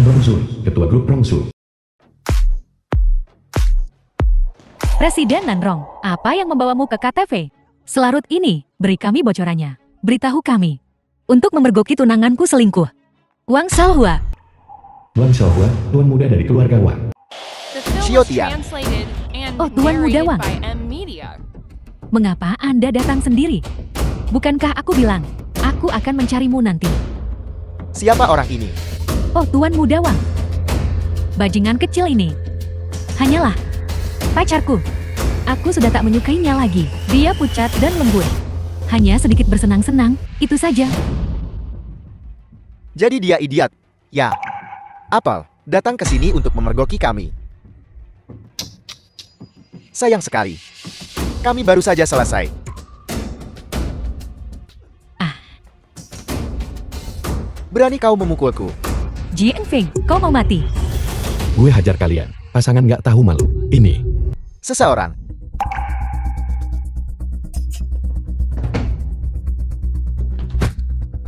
Nan Rongsu, Ketua Grup Rongsu. Presiden Nanrong, apa yang membawamu ke KTV? Selarut ini, beri kami bocorannya. Beritahu kami. Untuk memergoki tunanganku selingkuh. Wang Xiaohua. Wang Xiaohua, tuan muda dari keluarga Wang. Xiaotian. Oh, Tuan Muda Wang. Mengapa Anda datang sendiri? Bukankah aku bilang, aku akan mencarimu nanti. Siapa orang ini? Oh, Tuan Muda Wang. Bajingan kecil ini. Hanyalah pacarku. Aku sudah tak menyukainya lagi. Dia pucat dan lembut. Hanya sedikit bersenang-senang, itu saja. Jadi dia idiot. Ya. Apel, datang ke sini untuk memergoki kami. Sayang sekali. Kami baru saja selesai. Berani kau memukulku? Jiang Feng, kau mau mati? Gue hajar kalian, pasangan nggak tahu malu. Ini. Seseorang.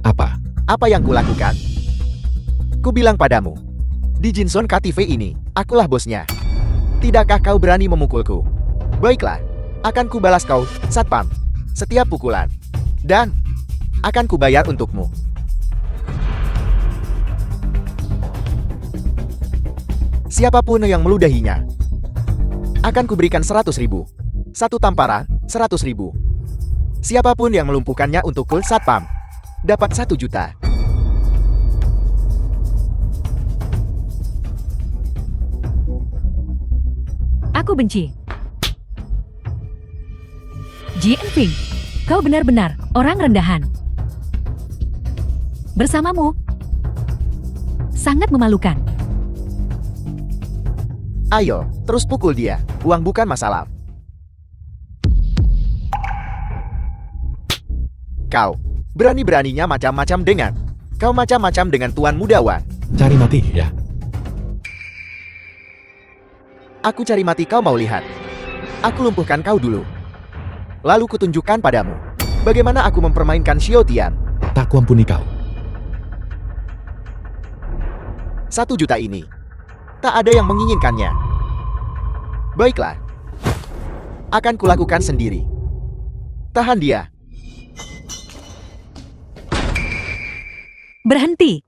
Apa? Apa yang kulakukan? Ku bilang padamu. Di Jinson KTV ini, akulah bosnya. Tidakkah kau berani memukulku? Baiklah, akan kubalas kau, Satpam. Setiap pukulan. Dan, akan kubayar untukmu. Siapapun yang meludahinya, akan kuberikan 100.000. Satu tamparan, 100.000. Siapapun yang melumpuhkannya untukku, Satpam, dapat 1 juta. Aku benci. Jiang Feng, kau benar-benar orang rendahan. Bersamamu, sangat memalukan. Ayo, terus pukul dia. Uang bukan masalah. Kau, berani-beraninya macam-macam dengan. Kau macam-macam dengan Tuan Muda Wang. Cari mati, ya. Aku cari mati, kau mau lihat. Aku lumpuhkan kau dulu. Lalu kutunjukkan padamu bagaimana aku mempermainkan Xiaotian. Tak kuampuni kau. 1 juta ini. Tak ada yang menginginkannya. Baiklah. Akan kulakukan sendiri. Tahan dia. Berhenti.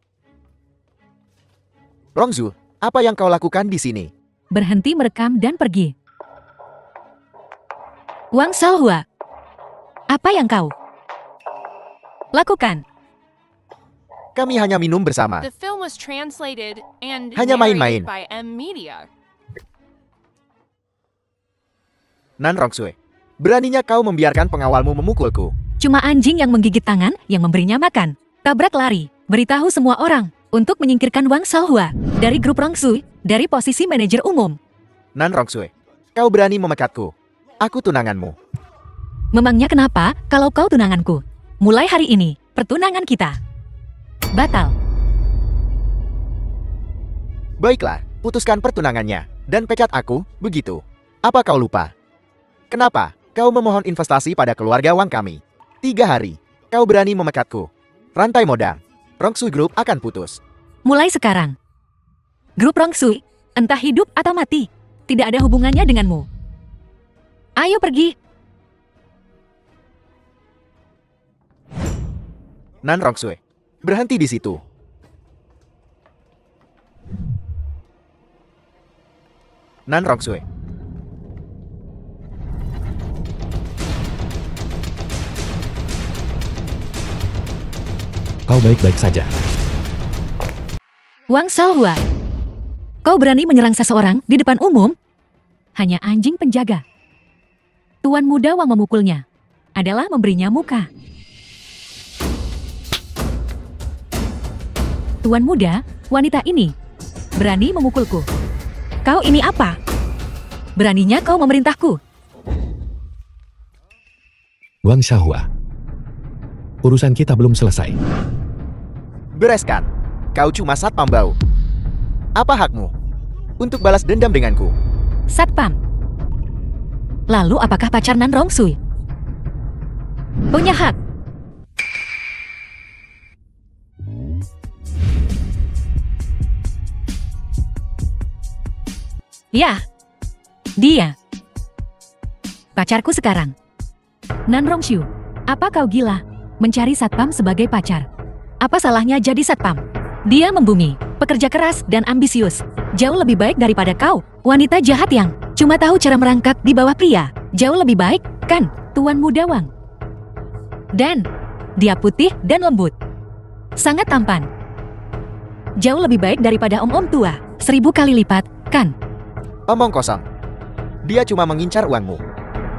Rongsu, apa yang kau lakukan di sini? Berhenti merekam dan pergi. Wang Xiaohua, apa yang kau lakukan? Kami hanya minum bersama. The film was translated and Hanya main-main. narrated by M Media. Nan Rongsue, beraninya kau membiarkan pengawalmu memukulku. Cuma anjing yang menggigit tangan yang memberinya makan. Tabrak lari. Beritahu semua orang untuk menyingkirkan Wang Xiaohua dari grup Rongsu dari posisi manajer umum. Nan Rongsue, kau berani memekatku. Aku tunanganmu. Memangnya kenapa kalau kau tunanganku? Mulai hari ini, pertunangan kita batal. Baiklah, putuskan pertunangannya dan pecat aku, begitu. Apa kau lupa? Kenapa kau memohon investasi pada keluarga Wang kami? 3 hari, kau berani memekatku. Rantai modal Rongsu Group akan putus. Mulai sekarang, grup Rongsu, entah hidup atau mati, tidak ada hubungannya denganmu. Ayo pergi. Nan Rongsue, berhenti di situ. Nan Rongsue. Kau baik-baik saja. Wang Xiaohua, kau berani menyerang seseorang di depan umum? Hanya anjing penjaga. Tuan Muda Wang memukulnya adalah memberinya muka. Tuan Muda, wanita ini berani memukulku. Kau ini apa? Beraninya kau memerintahku. Wang Xiaohua, urusan kita belum selesai. Bereskan. Kau cuma satpam bau. Apa hakmu untuk balas dendam denganku? Satpam. Lalu apakah pacar Nan Rongsui? Punya hak. Ya, dia. Pacarku sekarang. Nan Rongxiu, apa kau gila? Mencari satpam sebagai pacar. Apa salahnya jadi satpam? Dia membumi, pekerja keras dan ambisius. Jauh lebih baik daripada kau, wanita jahat yang cuma tahu cara merangkak di bawah pria. Jauh lebih baik, kan, Tuan Muda Wang? Dan, dia putih dan lembut. Sangat tampan. Jauh lebih baik daripada om-om tua, 1000 kali lipat, kan? Omong kosong. Dia cuma mengincar uangmu.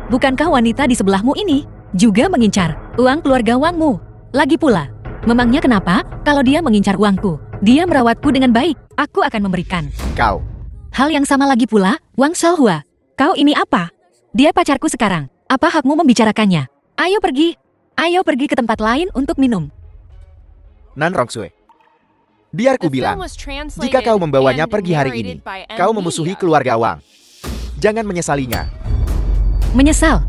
Bukankah wanita di sebelahmu ini juga mengincar uang keluarga Wangmu? Lagi pula, memangnya kenapa kalau dia mengincar uangku? Dia merawatku dengan baik, aku akan memberikan. Kau. Hal yang sama lagi pula, Wang Shaohua. Kau ini apa? Dia pacarku sekarang. Apa hakmu membicarakannya? Ayo pergi. Ayo pergi ke tempat lain untuk minum. Nan Rongxue. Biar ku The bilang, film was translated jika kau membawanya and pergi hari ini, narrated by kau N memusuhi Media. keluarga Wang. Jangan menyesalinya. Menyesal.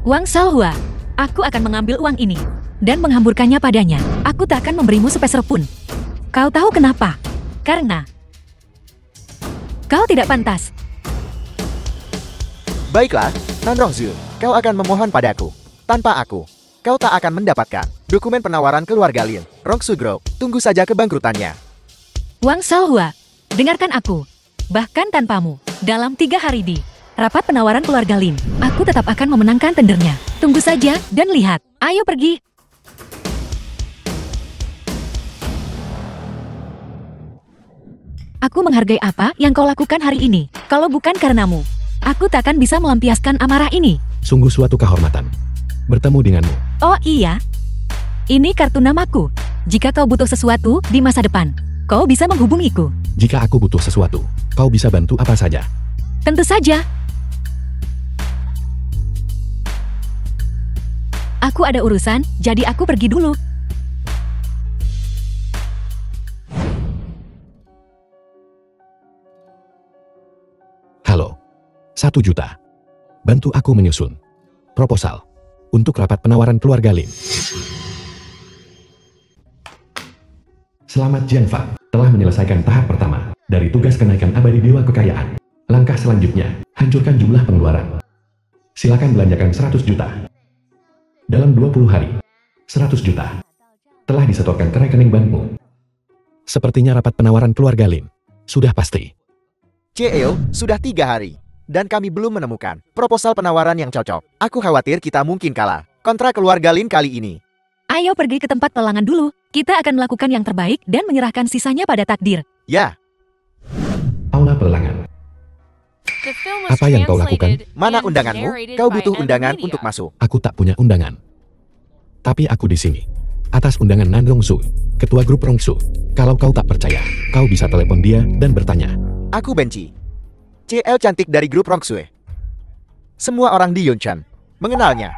Wang Shaohua, aku akan mengambil uang ini dan menghamburkannya padanya. Aku tak akan memberimu sepeser pun. Kau tahu kenapa? Karena kau tidak pantas. Baiklah, Nan Rongxue, kau akan memohon padaku. Tanpa aku, kau tak akan mendapatkan dokumen penawaran keluarga Lin, Rongxue Group. Tunggu saja kebangkrutannya. Wang Shaohua, dengarkan aku. Bahkan tanpamu, dalam 3 hari di rapat penawaran keluarga Lin, aku tetap akan memenangkan tendernya. Tunggu saja dan lihat. Ayo pergi. Aku menghargai apa yang kau lakukan hari ini. Kalau bukan karenamu, aku tak akan bisa melampiaskan amarah ini. Sungguh suatu kehormatan bertemu denganmu. Oh iya, ini kartu namaku. Jika kau butuh sesuatu di masa depan, kau bisa menghubungiku. Jika aku butuh sesuatu, kau bisa bantu apa saja. Tentu saja. Aku ada urusan, jadi aku pergi dulu. Halo, 1 juta. Bantu aku menyusun proposal untuk rapat penawaran keluarga Lin. Selamat Jianfang, telah menyelesaikan tahap pertama dari tugas kenaikan abadi Dewa Kekayaan. Langkah selanjutnya, hancurkan jumlah pengeluaran. Silakan belanjakan 100 juta. Dalam 20 hari, 100 juta telah disetorkan ke rekening bankmu. Sepertinya rapat penawaran keluarga Lin sudah pasti. CEO, sudah 3 hari. Dan kami belum menemukan proposal penawaran yang cocok. Aku khawatir kita mungkin kalah kontrak keluarga Lin kali ini. Ayo pergi ke tempat pelelangan dulu. Kita akan melakukan yang terbaik dan menyerahkan sisanya pada takdir. Ya, Aula pelelangan. The film was Apa yang kau lakukan? translated mana and undanganmu? narrated Kau by butuh N undangan Media. untuk masuk. Aku tak punya undangan. Tapi aku di sini atas undangan Nan Rongxue, ketua grup Rongxue. Kalau kau tak percaya, kau bisa telepon dia dan bertanya. Aku benci CL cantik dari grup Rongxue. Semua orang di Yunchan mengenalnya.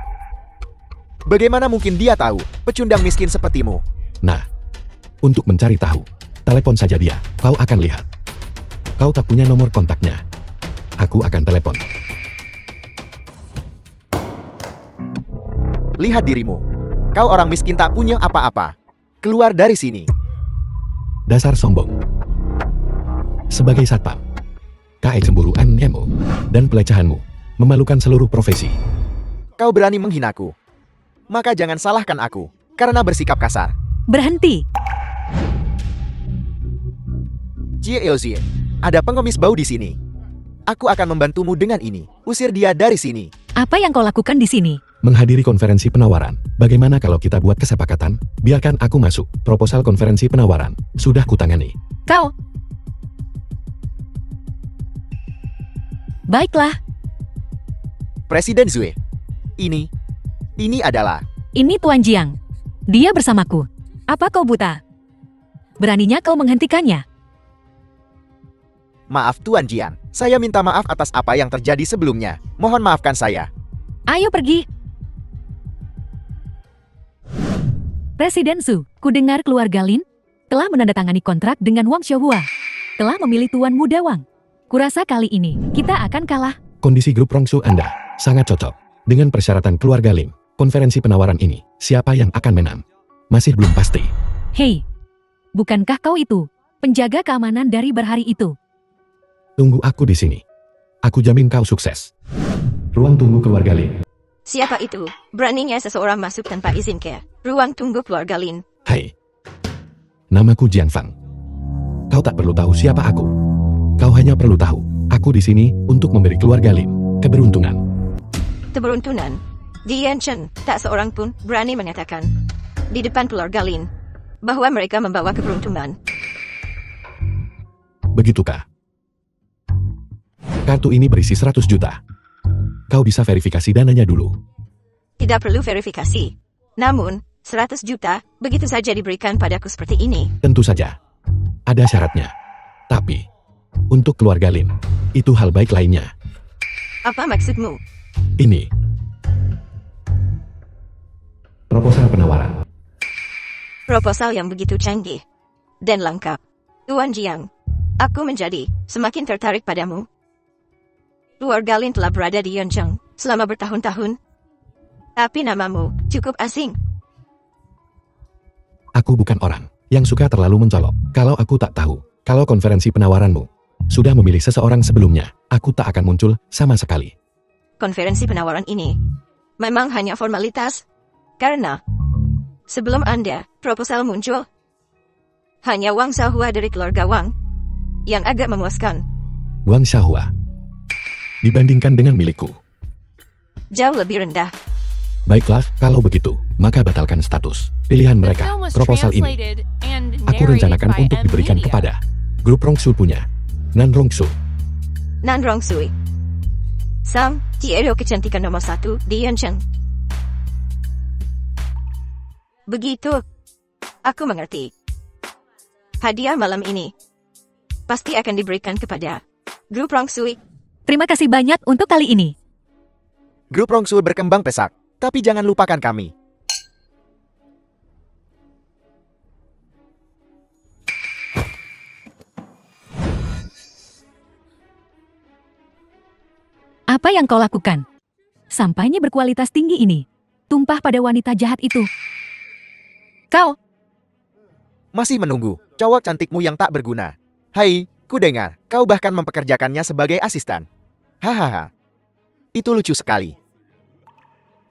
Bagaimana mungkin dia tahu pecundang miskin sepertimu? Nah, untuk mencari tahu, telepon saja dia. Kau akan lihat. Kau tak punya nomor kontaknya. Aku akan telepon. Lihat dirimu. Kau orang miskin tak punya apa-apa. Keluar dari sini. Dasar sombong. Sebagai satpam, KE cemburu MMO, dan pelecehanmu memalukan seluruh profesi. Kau berani menghinaku. Maka jangan salahkan aku karena bersikap kasar. Berhenti. Jie Elzie, ada pengemis bau di sini. Aku akan membantumu dengan ini. Usir dia dari sini. Apa yang kau lakukan di sini? Menghadiri konferensi penawaran. Bagaimana kalau kita buat kesepakatan? Biarkan aku masuk. Proposal konferensi penawaran sudah kutangani. Kau. Baiklah, Presiden Zue. Ini adalah ini Tuan Jiang. Dia bersamaku. Apa kau buta? Beraninya kau menghentikannya? maaf Tuan Jian. Saya minta maaf atas apa yang terjadi sebelumnya. Mohon maafkan saya. Ayo pergi. Presiden Su, kudengar keluarga Lin telah menandatangani kontrak dengan Wang Xiaohua. Telah memilih Tuan Muda Wang. Kurasa kali ini kita akan kalah. Kondisi grup Rongxue Anda sangat cocok dengan persyaratan keluarga Lin. Konferensi penawaran ini, siapa yang akan menang? Masih belum pasti. Hei, bukankah kau itu penjaga keamanan dari berhari itu? Tunggu aku di sini. Aku jamin kau sukses. Ruang tunggu keluarga Lin. Siapa itu? Beraninya seseorang masuk tanpa izin ke ruang tunggu keluarga Lin. Hai. Namaku Jiang Fang. Kau tak perlu tahu siapa aku. Kau hanya perlu tahu, aku di sini untuk memberi keluarga Lin keberuntungan. Keberuntungan? Di Yanchen, tak seorang pun berani mengatakan di depan keluarga Lin bahwa mereka membawa keberuntungan. Begitukah? Kartu ini berisi 100 juta. Kau bisa verifikasi dananya dulu. Tidak perlu verifikasi. Namun, 100 juta begitu saja diberikan padaku seperti ini. Tentu saja. Ada syaratnya. Tapi, untuk keluarga Lin, itu hal baik lainnya. Apa maksudmu? Ini. Proposal penawaran. Proposal yang begitu canggih dan lengkap. Tuan Jiang, aku menjadi semakin tertarik padamu. Keluarga Lin telah berada di Yancheng selama bertahun-tahun. Tapi namamu cukup asing. Aku bukan orang yang suka terlalu mencolok. Kalau aku tak tahu, kalau konferensi penawaranmu sudah memilih seseorang sebelumnya, aku tak akan muncul sama sekali. Konferensi penawaran ini memang hanya formalitas. Karena sebelum Anda proposal muncul, hanya Wang Xiaohua dari keluarga Wang yang agak memuaskan. Wang Xiaohua dibandingkan dengan milikku Jauh lebih rendah. Baiklah, kalau begitu, maka batalkan status pilihan mereka. Proposal ini aku rencanakan untuk diberikan kepada grup Rongsu punya Nan Rongsu. Nan Rongsui, sang CEO kecantikan nomor 1 di Yancheng. Begitu. Aku mengerti. Hadiah malam ini pasti akan diberikan kepada grup Rongsui. Terima kasih banyak untuk kali ini. Grup Rongsu berkembang pesat, tapi jangan lupakan kami. Apa yang kau lakukan? Sampainya berkualitas tinggi ini tumpah pada wanita jahat itu. Kau Masih menunggu, cowok cantikmu yang tak berguna. Hai, ku dengar, kau bahkan mempekerjakannya sebagai asisten. Hahaha. Itu lucu sekali.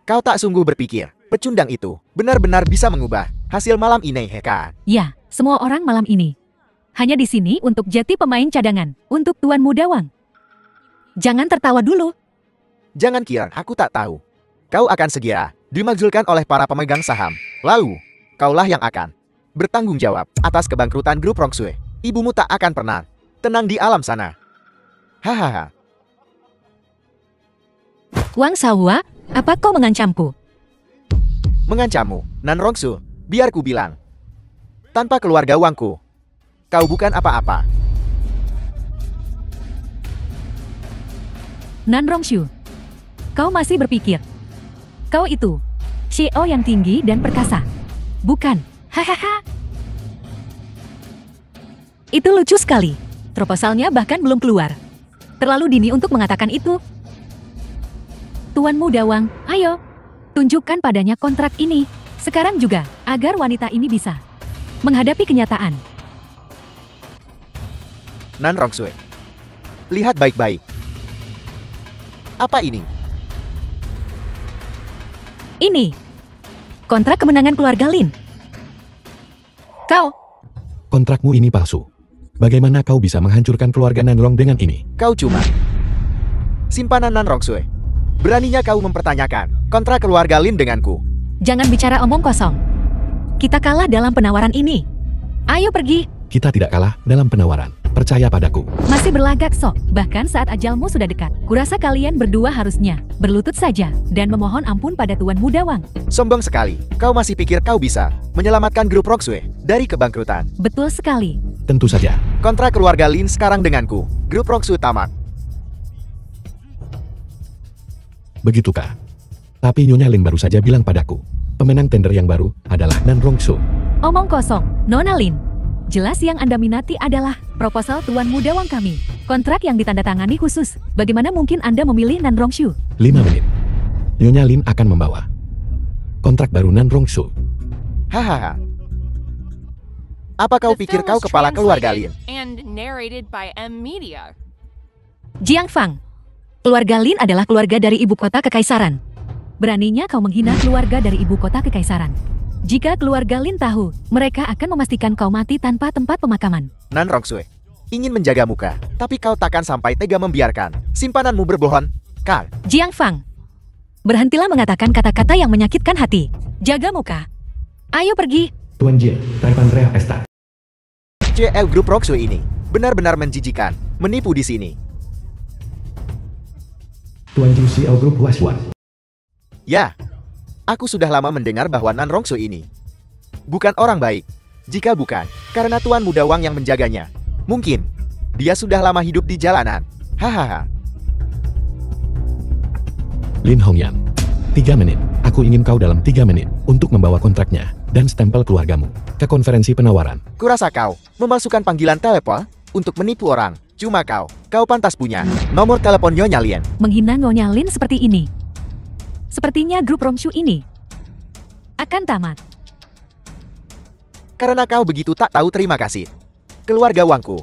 Kau tak sungguh berpikir, pecundang itu benar-benar bisa mengubah hasil malam ini, kan? ya, semua orang malam ini hanya di sini untuk jadi pemain cadangan untuk Tuan Muda Wang. Jangan tertawa dulu. Jangan kira aku tak tahu. Kau akan segera dimakzulkan oleh para pemegang saham. Lalu, kaulah yang akan bertanggung jawab atas kebangkrutan grup Rongsui. Ibumu tak akan pernah tenang di alam sana. Hahaha. Wang Xiaohua, apa kau mengancamku? Mengancammu, Nan Rongsu, biar ku bilang. Tanpa keluarga Wangku, kau bukan apa-apa. Nan Rongsu, kau masih berpikir kau itu CEO yang tinggi dan perkasa? Bukan, hahaha. Itu lucu sekali. Proposalnya bahkan belum keluar. Terlalu dini untuk mengatakan itu. Tuan Muda Wang, ayo, tunjukkan padanya kontrak ini. Sekarang juga, agar wanita ini bisa menghadapi kenyataan. Nan Rongsu, lihat baik-baik. Apa ini? Ini kontrak kemenangan keluarga Lin. Kau, Kontrakmu ini palsu. Bagaimana kau bisa menghancurkan keluarga Nanrong dengan ini? Kau cuma simpanan Nan Rongsu. Beraninya kau mempertanyakan kontrak keluarga Lin denganku. jangan bicara omong kosong. Kita kalah dalam penawaran ini. Ayo pergi. Kita tidak kalah dalam penawaran. Percaya padaku. Masih berlagak sok, bahkan saat ajalmu sudah dekat. Kurasa kalian berdua harusnya berlutut saja dan memohon ampun pada Tuan Muda Wang. Sombong sekali. Kau masih pikir kau bisa menyelamatkan grup Rongsu dari kebangkrutan? Betul sekali. Tentu saja. Kontrak keluarga Lin sekarang denganku. Grup Rongsu tamat. Begitukah? Tapi Nyonya Lin baru saja bilang padaku, pemenang tender yang baru adalah Nan Rongsu. Omong kosong, Nona Lin. Jelas yang Anda minati adalah proposal Tuan Muda Wang kami. Kontrak yang ditandatangani khusus. Bagaimana mungkin Anda memilih Nan Rongsu? 5 menit. Nyonya Lin akan membawa kontrak baru Nan Rongsu. Hahaha. Apa kau The pikir film kau was kepala keluarga Lin? translated and narrated by M Media. Jiang Fang, keluarga Lin adalah keluarga dari ibu kota kekaisaran. Beraninya kau menghina keluarga dari ibu kota kekaisaran. Jika keluarga Lin tahu, mereka akan memastikan kau mati tanpa tempat pemakaman. Nan Rongsui, ingin menjaga muka, tapi kau takkan sampai tega membiarkan simpananmu berbohong, Kang. Jiang Fang, berhentilah mengatakan kata-kata yang menyakitkan hati. Jaga muka. Ayo pergi. Tuan Jie, Taipan Real Estate. CL Group Rongsui ini benar-benar menjijikan, menipu di sini. Tuan Jiu CL Group Waswan. Ya, aku sudah lama mendengar bahwa Nan Rongsui ini bukan orang baik. Jika bukan, karena Tuan Muda Wang yang menjaganya, mungkin dia sudah lama hidup di jalanan. Hahaha. Lin Hongyan. 3 menit. Aku ingin kau dalam 3 menit untuk membawa kontraknya dan stempel keluargamu ke konferensi penawaran. Kurasa kau memasukkan panggilan telepon untuk menipu orang. Cuma kau pantas punya nomor telepon Nyonya Lien. Menghina Nyonya Lin seperti ini. Sepertinya grup Rongshu ini akan tamat. Karena kau begitu tak tahu terima kasih. Keluarga Wangku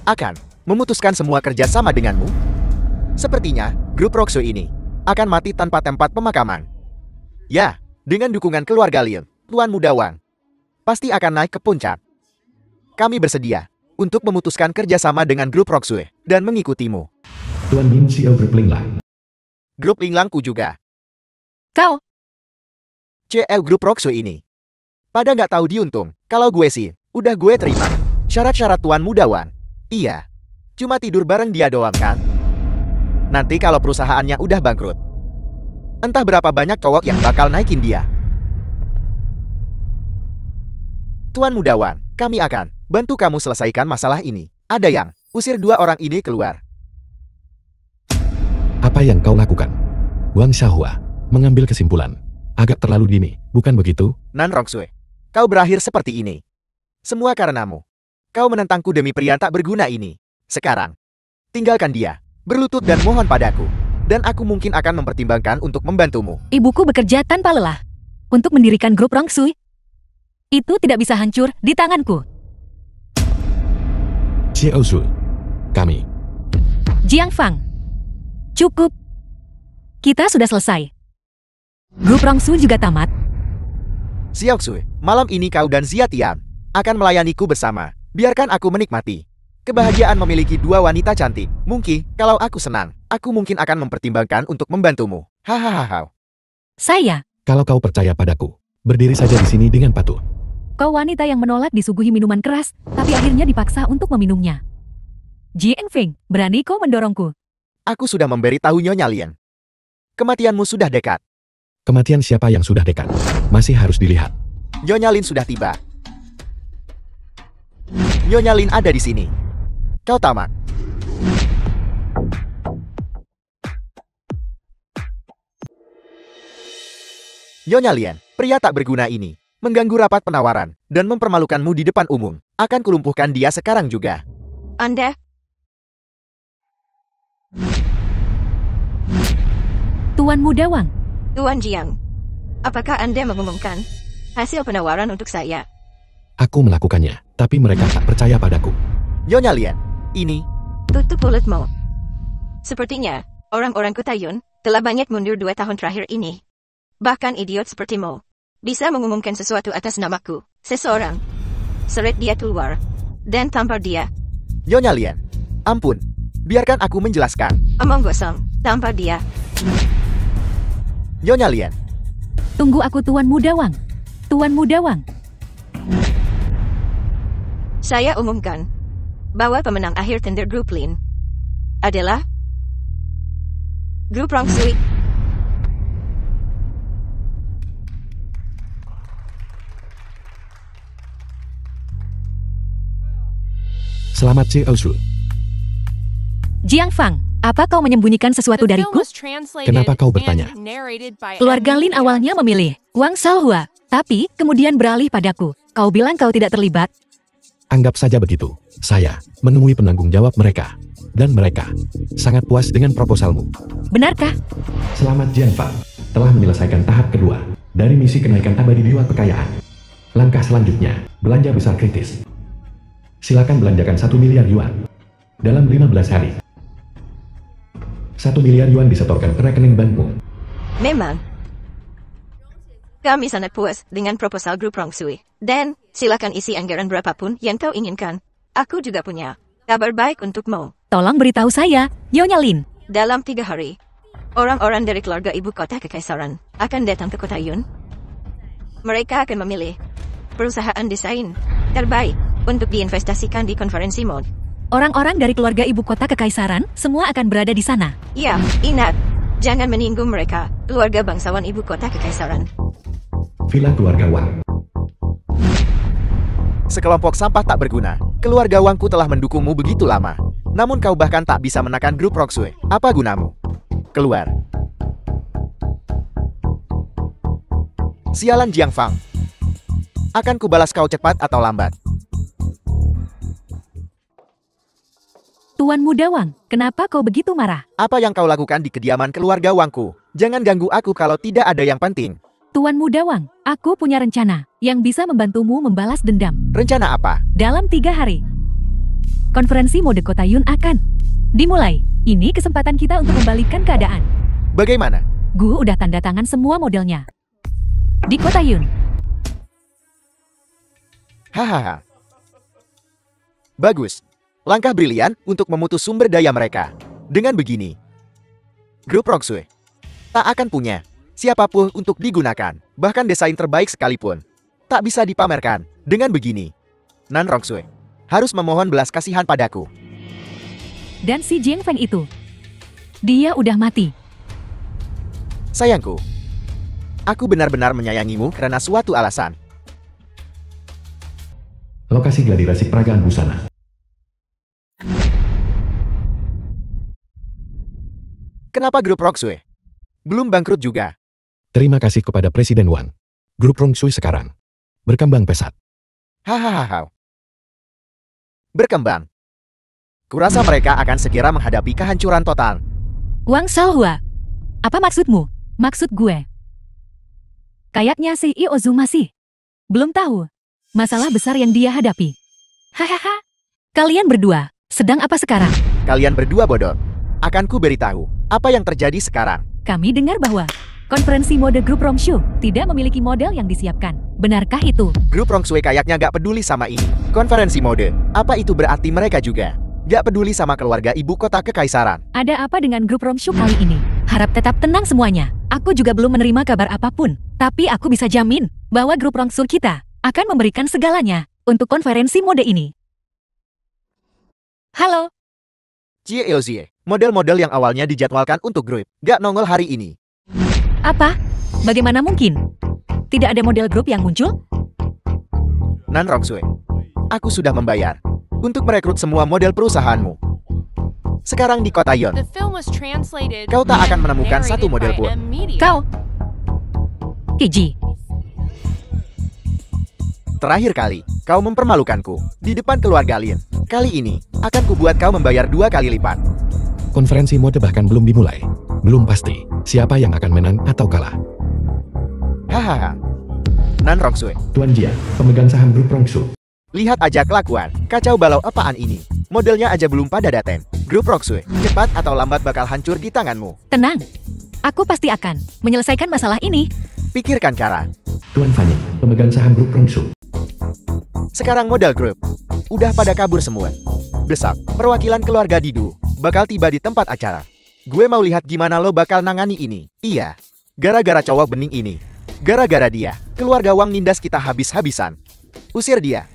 akan memutuskan semua kerjasama denganmu. Sepertinya grup Rongshu ini akan mati tanpa tempat pemakaman. Ya, dengan dukungan keluarga Lin, Tuan Muda Wang pasti akan naik ke puncak. Kami bersedia untuk memutuskan kerjasama dengan grup Rongsui dan mengikutimu. Tuan Bin CL Group Linglang. Grup Linglangku juga. Kau, CL Group Rongsui ini pada nggak tahu diuntung. Kalau gue sih, udah gue terima syarat-syarat Tuan Muda Wang. Iya, cuma tidur bareng dia doang kan? Nanti kalau perusahaannya udah bangkrut, entah berapa banyak cowok yang bakal naikin dia. Tuan Muda Wang, kami akan bantu kamu selesaikan masalah ini. Ada yang usir 2 orang ini keluar. Apa yang kau lakukan? Wang Xiaohua mengambil kesimpulan. Agak terlalu dini, bukan begitu? Nan Rongsui, kau berakhir seperti ini. Semua karenamu. Kau menentangku demi pria tak berguna ini. Sekarang, tinggalkan dia. Berlutut dan mohon padaku. Dan aku mungkin akan mempertimbangkan untuk membantumu. ibuku bekerja tanpa lelah untuk mendirikan grup Rongsui. Itu tidak bisa hancur di tanganku. Xiao Zhu. Kami. Jiang Fang, cukup. Kita sudah selesai. Grup Rongshu juga tamat. Xiao Xue, malam ini kau dan Xia Tian akan melayaniku bersama. Biarkan aku menikmati kebahagiaan memiliki 2 wanita cantik. Mungkin, kalau aku senang, aku mungkin akan mempertimbangkan untuk membantumu. Hahaha. Saya, Kalau kau percaya padaku, berdiri saja di sini dengan patuh. kau wanita yang menolak disuguhi minuman keras, tapi akhirnya dipaksa untuk meminumnya. Jiang Feng, berani kau mendorongku? Aku sudah memberi tahu Nyonya Lien. Kematianmu sudah dekat. Kematian siapa yang sudah dekat? Masih harus dilihat. Nyonya Lin sudah tiba. Nyonya Lin ada di sini. Kau tamat. Nyonya Lien, pria tak berguna ini mengganggu rapat penawaran dan mempermalukanmu di depan umum. Akan kulumpuhkan dia sekarang juga. Anda, Tuan Muda Wang, Tuan Jiang, apakah Anda mengumumkan hasil penawaran untuk saya? Aku melakukannya, tapi mereka tak percaya padaku. Nyonya Lien, ini Tutup mulutmu. Sepertinya, orang-orang Kutayun telah banyak mundur 2 tahun terakhir ini. Bahkan idiot sepertimu bisa mengumumkan sesuatu atas namaku. Seseorang seret dia keluar dan tampar dia. Nyonya Lien, ampun. Biarkan aku menjelaskan. Omong gosong, tampar dia. Nyonya Lien, tunggu aku Tuan Muda Wang. Tuan Muda Wang, Saya umumkan bahwa pemenang akhir tender grup Lin adalah grup Rongsui. Selamat Xiao Zhu. Jiang Fang, apa kau menyembunyikan sesuatu dariku? Kenapa kau bertanya? Keluarga Lin awalnya memilih Wang Xiaohua, tapi kemudian beralih padaku. Kau bilang kau tidak terlibat. Anggap saja begitu. Saya menemui penanggung jawab mereka. Dan mereka sangat puas dengan proposalmu. Benarkah? Selamat Jian Fang. Telah menyelesaikan tahap kedua dari misi kenaikan abadi dewa kekayaan. Langkah selanjutnya, belanja besar kritis. Silakan belanjakan 1 miliar yuan dalam 15 hari. 1 miliar yuan disetorkan ke rekening bankmu. Memang. Kami sangat puas dengan proposal grup Rongsui. Dan, silakan isi anggaran berapapun yang kau inginkan. Aku juga punya kabar baik untukmu. Tolong beritahu saya, Nyonya Lin. Dalam 3 hari, orang-orang dari keluarga ibu kota kekaisaran akan datang ke kota Yun. Mereka akan memilih perusahaan desain terbaik untuk diinvestasikan di konferensi mod. Orang-orang dari keluarga ibu kota kekaisaran semua akan berada di sana. Ya, ingat, jangan menyinggung mereka, keluarga bangsawan ibu kota kekaisaran. Villa keluarga Wang. Sekelompok sampah tak berguna. Keluarga Wangku telah mendukungmu begitu lama. Namun kau bahkan tak bisa menekan grup Rongsui. Apa gunamu? Keluar. Sialan Jiang Fang. Akan kubalas kau cepat atau lambat. Tuan Muda Wang, kenapa kau begitu marah? Apa yang kau lakukan di kediaman keluarga Wangku? Jangan ganggu aku kalau tidak ada yang penting. Tuan Muda Wang, aku punya rencana yang bisa membantumu membalas dendam. Rencana apa? Dalam 3 hari, konferensi mode kota Yun akan dimulai. Ini kesempatan kita untuk membalikkan keadaan. Bagaimana? Gu udah tanda tangan semua modelnya di kota Yun. Hahaha. Bagus. Langkah brilian untuk memutus sumber daya mereka. Dengan begini, grup Rongsui tak akan punya siapapun untuk digunakan. Bahkan desain terbaik sekalipun tak bisa dipamerkan. Dengan begini, Nan Rongsui harus memohon belas kasihan padaku. Dan si Jiang Feng itu, dia udah mati. Sayangku, aku benar-benar menyayangimu karena suatu alasan. Lokasi gladiresik peragaan busana. Kenapa grup Rongsui belum bangkrut juga? Terima kasih kepada Presiden Wan. Grup Rongsui sekarang berkembang pesat. Hahaha. Berkembang. Kurasa mereka akan segera menghadapi kehancuran total. Wang Shaohua, apa maksudmu? Maksud gue, kayaknya si Iozu masih belum tahu masalah besar yang dia hadapi. Hahaha. Kalian berdua sedang apa sekarang? Kalian berdua bodoh. Akan ku beritahu apa yang terjadi sekarang. Kami dengar bahwa konferensi mode grup Rongshu tidak memiliki model yang disiapkan. Benarkah itu? Grup Rongsui kayaknya gak peduli sama ini. Konferensi mode, apa itu berarti mereka juga gak peduli sama keluarga ibu kota kekaisaran? Ada apa dengan grup Rongshu kali ini? Harap tetap tenang semuanya. Aku juga belum menerima kabar apapun. Tapi aku bisa jamin bahwa grup Rongshu kita akan memberikan segalanya untuk konferensi mode ini. Halo, Jie Ilzie, model-model yang awalnya dijadwalkan untuk grup gak nongol hari ini. apa? Bagaimana mungkin? Tidak ada model grup yang muncul? Nan Rongsui, aku sudah membayar untuk merekrut semua model perusahaanmu. Sekarang di kota Yon, The film was translated kau tak akan and menemukan satu narrated model by pun. M Media. Kau, Kiji, Terakhir kali, kau mempermalukanku di depan keluarga Lin. Kali ini, akan kubuat kau membayar 2 kali lipat. Konferensi mode bahkan belum dimulai. Belum pasti siapa yang akan menang atau kalah. Hahaha. Nan Rongsui, Tuan Jia, pemegang saham grup Rongshu. lihat aja kelakuan. Kacau balau apaan ini? Modelnya aja belum pada daten. Grup Rongsui, cepat atau lambat bakal hancur di tanganmu. tenang. Aku pasti akan menyelesaikan masalah ini. Pikirkan cara. Tuan Fanny, pemegang saham grup Rongshu. Sekarang model grup udah pada kabur semua. Besok, perwakilan keluarga Didu bakal tiba di tempat acara. Gue mau lihat gimana lo bakal nangani ini. Iya, gara-gara cowok bening ini. Gara-gara dia, keluarga Wang nindas kita habis-habisan. Usir dia.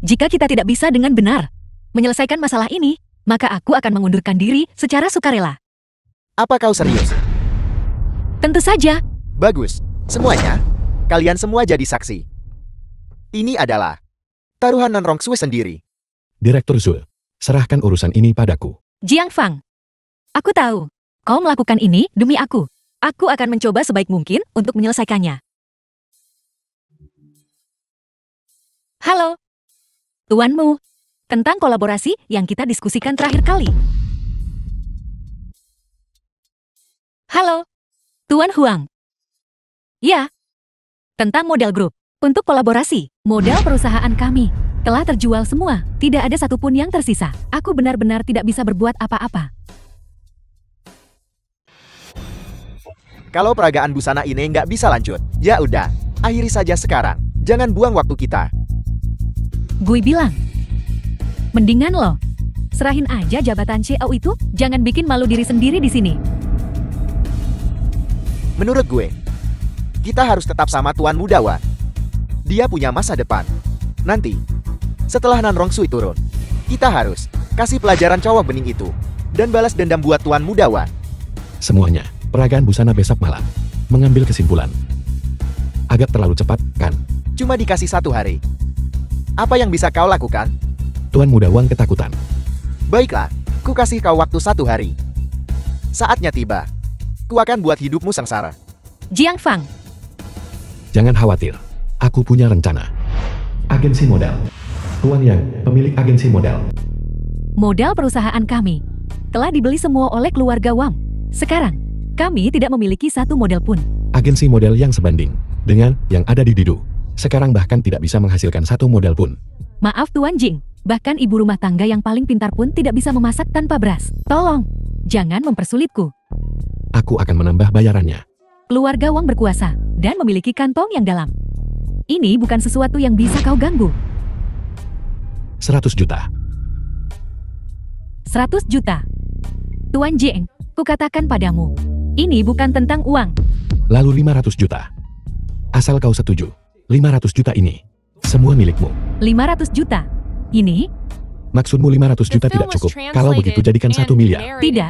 Jika kita tidak bisa dengan benar menyelesaikan masalah ini, maka aku akan mengundurkan diri secara sukarela. Apa kau serius? Tentu saja. Bagus. Semuanya, kalian semua jadi saksi. Ini adalah taruhan Nan Rongsui sendiri. Direktur Zul, serahkan urusan ini padaku. Jiang Fang, aku tahu kau melakukan ini demi aku. Aku akan mencoba sebaik mungkin untuk menyelesaikannya. Halo, tuanmu, tentang kolaborasi yang kita diskusikan terakhir kali. Halo, Tuan Huang. Ya, tentang model grup. Untuk kolaborasi, model perusahaan kami Telah terjual semua, tidak ada satupun yang tersisa. Aku benar-benar tidak bisa berbuat apa-apa. Kalau peragaan busana ini nggak bisa lanjut, ya udah, akhiri saja sekarang. Jangan buang waktu kita. Gue bilang, mendingan lo serahin aja jabatan CEO itu, jangan bikin malu diri sendiri di sini. Menurut gue, kita harus tetap sama Tuan Mudawa. Dia punya masa depan. Nanti, setelah Nan Rongsui turun, kita harus kasih pelajaran cowok bening itu dan balas dendam buat Tuan Mudawa. Semuanya, peragaan busana besok malam. Mengambil kesimpulan. Agak terlalu cepat, kan? Cuma dikasih 1 hari. Apa yang bisa kau lakukan? Tuan Mudawang ketakutan. Baiklah, ku kasih kau waktu 1 hari. Saatnya tiba. Ku akan buat hidupmu sengsara. Jiang Fang, Jangan khawatir, aku punya rencana. Agensi modal. Tuan Yang, pemilik agensi modal. modal perusahaan kami telah dibeli semua oleh keluarga Wang. Sekarang, kami tidak memiliki satu modal pun. Agensi modal yang sebanding dengan yang ada di Didu. Sekarang bahkan tidak bisa menghasilkan satu modal pun. Maaf Tuan Jing, bahkan ibu rumah tangga yang paling pintar pun tidak bisa memasak tanpa beras. Tolong, jangan mempersulitku. Aku akan menambah bayarannya. Keluarga Wang berkuasa dan memiliki kantong yang dalam. Ini bukan sesuatu yang bisa kau ganggu. 100 juta. 100 juta. Tuan Jing, kukatakan padamu, ini bukan tentang uang. Lalu 500 juta. Asal kau setuju, 500 juta ini semua milikmu. 500 juta. Ini? Maksudmu 500 juta tidak cukup. Kalau begitu jadikan 1 miliar. Tidak.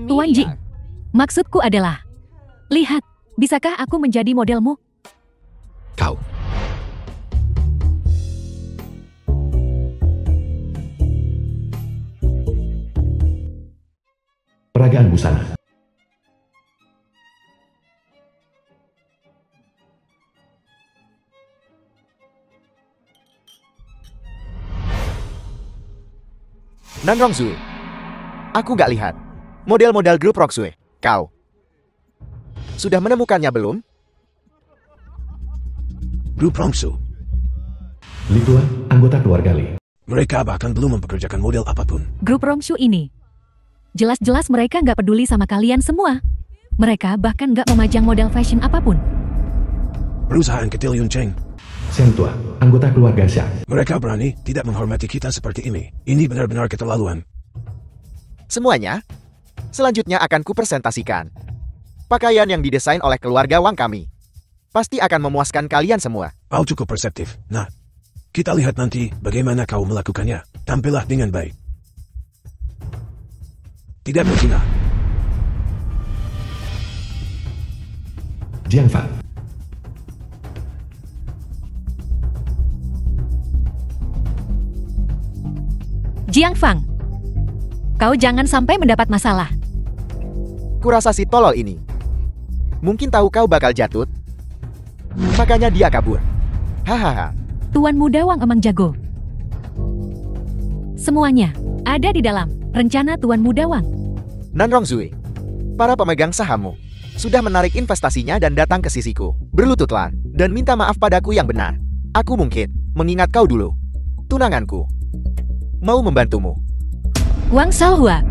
Tuan Jing, maksudku adalah, lihat, bisakah aku menjadi modelmu? Kau. Peragaan busana. Nan Rongsui, aku nggak lihat. Model-model grup Rongsui, kau sudah menemukannya belum? Grup Rongsu. Li Tuan, anggota keluarga Li. Mereka bahkan belum mempekerjakan model apapun. Grup Rongshu ini. Jelas-jelas mereka nggak peduli sama kalian semua. Mereka bahkan nggak memajang model fashion apapun. Perusahaan kecil Yun Cheng. Xiang Tua, anggota keluarga Xiang. Mereka berani tidak menghormati kita seperti ini. Ini benar-benar keterlaluan. Semuanya, selanjutnya akan kupresentasikan. Pakaian yang didesain oleh keluarga Wang kami. Pasti akan memuaskan kalian semua. Kau cukup perseptif. Nah, kita lihat nanti bagaimana kau melakukannya. Tampillah dengan baik. Tidak berguna. Jiang Fan. Jiang Fang, kau jangan sampai mendapat masalah. Kurasa si tolol ini mungkin tahu kau bakal jatuh. Makanya dia kabur. Hahaha. Tuan Muda Wang emang jago. Semuanya ada di dalam rencana Tuan Muda Wang. Nan Rongsui, para pemegang sahammu sudah menarik investasinya dan datang ke sisiku. Berlututlah dan minta maaf padaku yang benar. Aku mungkin mengingat kau dulu. Tunanganku mau membantumu. Wang Shaohua,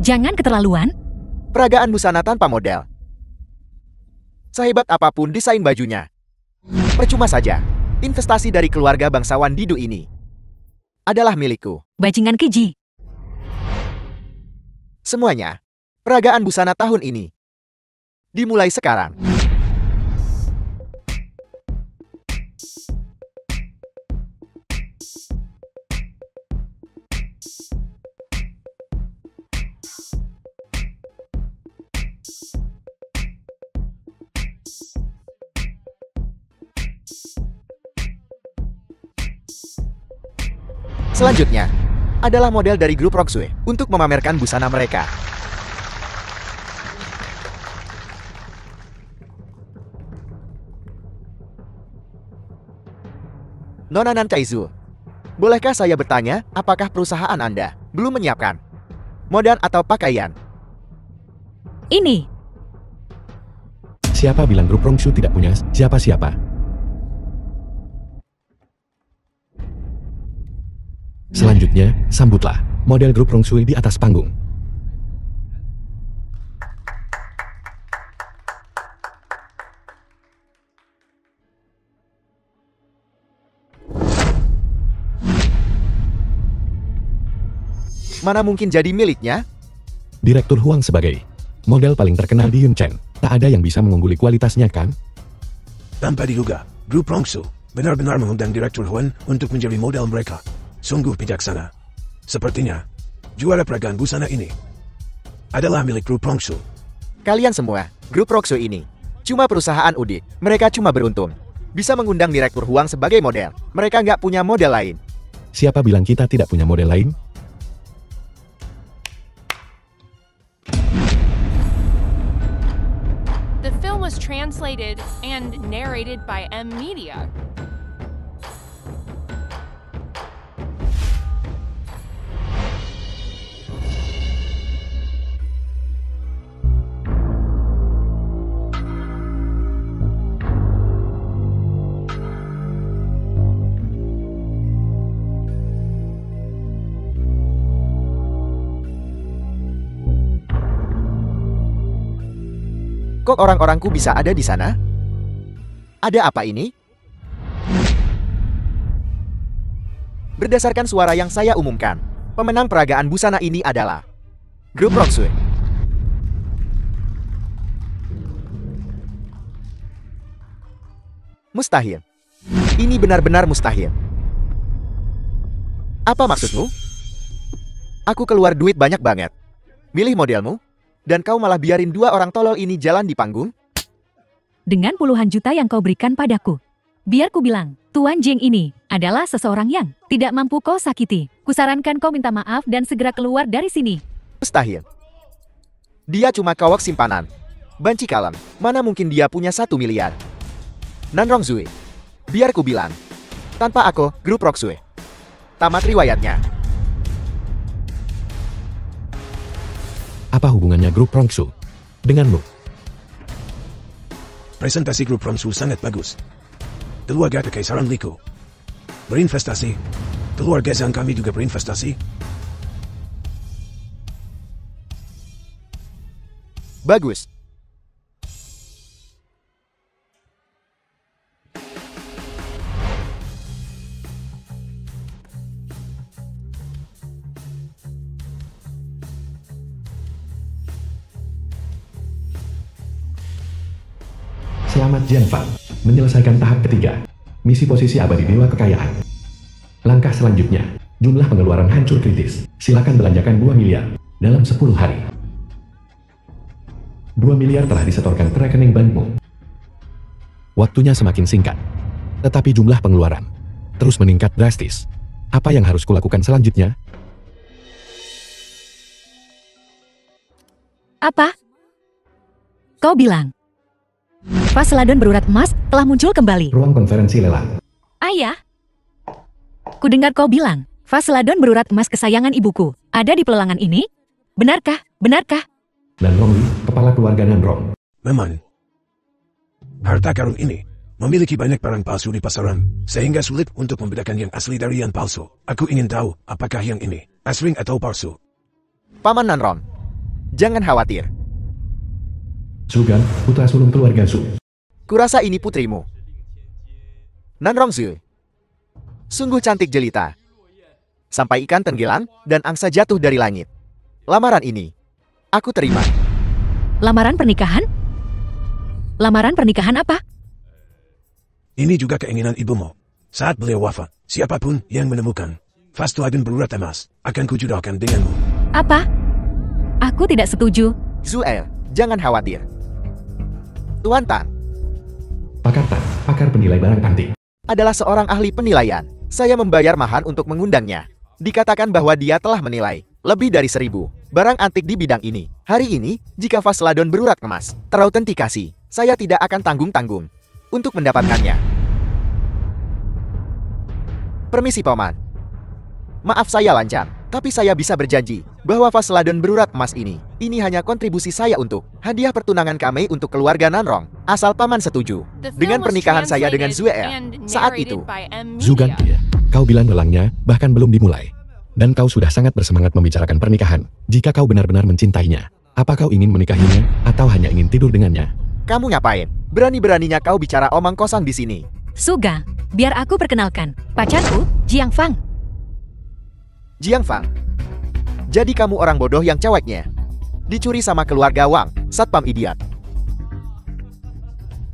jangan keterlaluan. Peragaan busana tanpa model. Sehebat apapun desain bajunya, percuma saja. Investasi dari keluarga bangsawan Didu ini adalah milikku. Bajingan keji. Semuanya, peragaan busana tahun ini dimulai sekarang. Selanjutnya adalah model dari grup Rongsui untuk memamerkan busana mereka. Nona Nan Kaizu, bolehkah saya bertanya apakah perusahaan Anda belum menyiapkan modal atau pakaian? Ini, Siapa bilang grup Rongshu tidak punya siapa-siapa? Selanjutnya, sambutlah model grup Rongsui di atas panggung. Mana mungkin jadi miliknya? Direktur Huang sebagai model paling terkenal di Yunchen, tak ada yang bisa mengungguli kualitasnya kan? Tanpa diduga, grup Rongsu benar-benar mengundang Direktur Huan untuk menjadi model mereka. Sungguh bijaksana. Sepertinya, juara peragaan busana ini adalah milik grup Rongsu. Kalian semua, grup Roxo ini cuma perusahaan udik. Mereka cuma beruntung bisa mengundang Direktur Huang sebagai model. Mereka nggak punya model lain. Siapa bilang kita tidak punya model lain? The film was translated and narrated by M Media. Kok orang-orangku bisa ada di sana? Ada apa ini? Berdasarkan suara yang saya umumkan, pemenang peragaan busana ini adalah grup Roxue. Mustahil. Ini benar-benar mustahil. Apa maksudmu? Aku keluar duit banyak banget. Milih modelmu, dan kau malah biarin dua orang tolol ini jalan di panggung? Dengan puluhan juta yang kau berikan padaku. Biar ku bilang, Tuan Jing ini adalah seseorang yang tidak mampu kau sakiti. Kusarankan kau minta maaf dan segera keluar dari sini. Mustahil. Dia cuma kawak simpanan. Banci kalem, mana mungkin dia punya 1 miliar. Nanrong Zui. Biar ku bilang. Tanpa aku, grup Roxue. Tamat riwayatnya. Apa hubungannya grup Rongsu denganmu? Presentasi grup Rongsu sangat bagus. Keluarga Kekaisaran Liku berinvestasi. Keluarga Zhang kami juga berinvestasi. Bagus. Selamat Jianfang, menyelesaikan tahap ketiga, misi posisi abadi Dewa Kekayaan. Langkah selanjutnya, jumlah pengeluaran hancur kritis. Silakan belanjakan 2 miliar dalam 10 hari. 2 miliar telah disetorkan ke rekening bankmu. Waktunya semakin singkat, tetapi jumlah pengeluaran terus meningkat drastis. Apa yang harus kulakukan selanjutnya? Apa? Kau bilang Faseladon berurat emas telah muncul kembali. Ruang konferensi lelang. Ayah, ku dengar kau bilang Faseladon berurat emas kesayangan ibuku ada di pelelangan ini. Benarkah? Benarkah? Nanrong Li, kepala keluarga Nanrong. Memang, harta karun ini memiliki banyak barang palsu di pasaran, sehingga sulit untuk membedakan yang asli dari yang palsu. Aku ingin tahu apakah yang ini asli atau palsu. Paman Nanron, jangan khawatir. Sugan, putra sulung keluarga Su. Kurasa ini putrimu. Nanrong Zui. Sungguh cantik jelita. Sampai ikan tenggelam dan angsa jatuh dari langit. Lamaran ini, aku terima. Lamaran pernikahan? Lamaran pernikahan apa? Ini juga keinginan ibumu. Saat beliau wafat, siapapun yang menemukan Faseladon berurat emas akan kujodohkan denganmu. Apa? Aku tidak setuju. Zuel, jangan khawatir. Tuan Tan Pakar Tan, pakar penilai barang antik. adalah seorang ahli penilaian. Saya membayar mahal untuk mengundangnya. Dikatakan bahwa dia telah menilai lebih dari 1000 barang antik di bidang ini. Hari ini, jika Faseladon berurat emas terautentikasi, saya tidak akan tanggung-tanggung untuk mendapatkannya. Permisi, Paman. Maaf saya lancang, tapi saya bisa berjanji bahwa Faseladon berurat emas ini hanya kontribusi saya untuk hadiah pertunangan kami untuk keluarga Nanrong. Asal Paman setuju dengan pernikahan saya dengan Zuel saat itu. Zugan, kau bilang lelangnya bahkan belum dimulai. Dan kau sudah sangat bersemangat membicarakan pernikahan. Jika kau benar-benar mencintainya, apa kau ingin menikahinya, atau hanya ingin tidur dengannya? Kamu ngapain? Berani-beraninya kau bicara omong kosong di sini. Suga, biar aku perkenalkan. Pacarku, Jiang Fang. Jiang Fang. Jadi kamu orang bodoh yang ceweknya. Dicuri sama keluarga Wang, satpam idiot.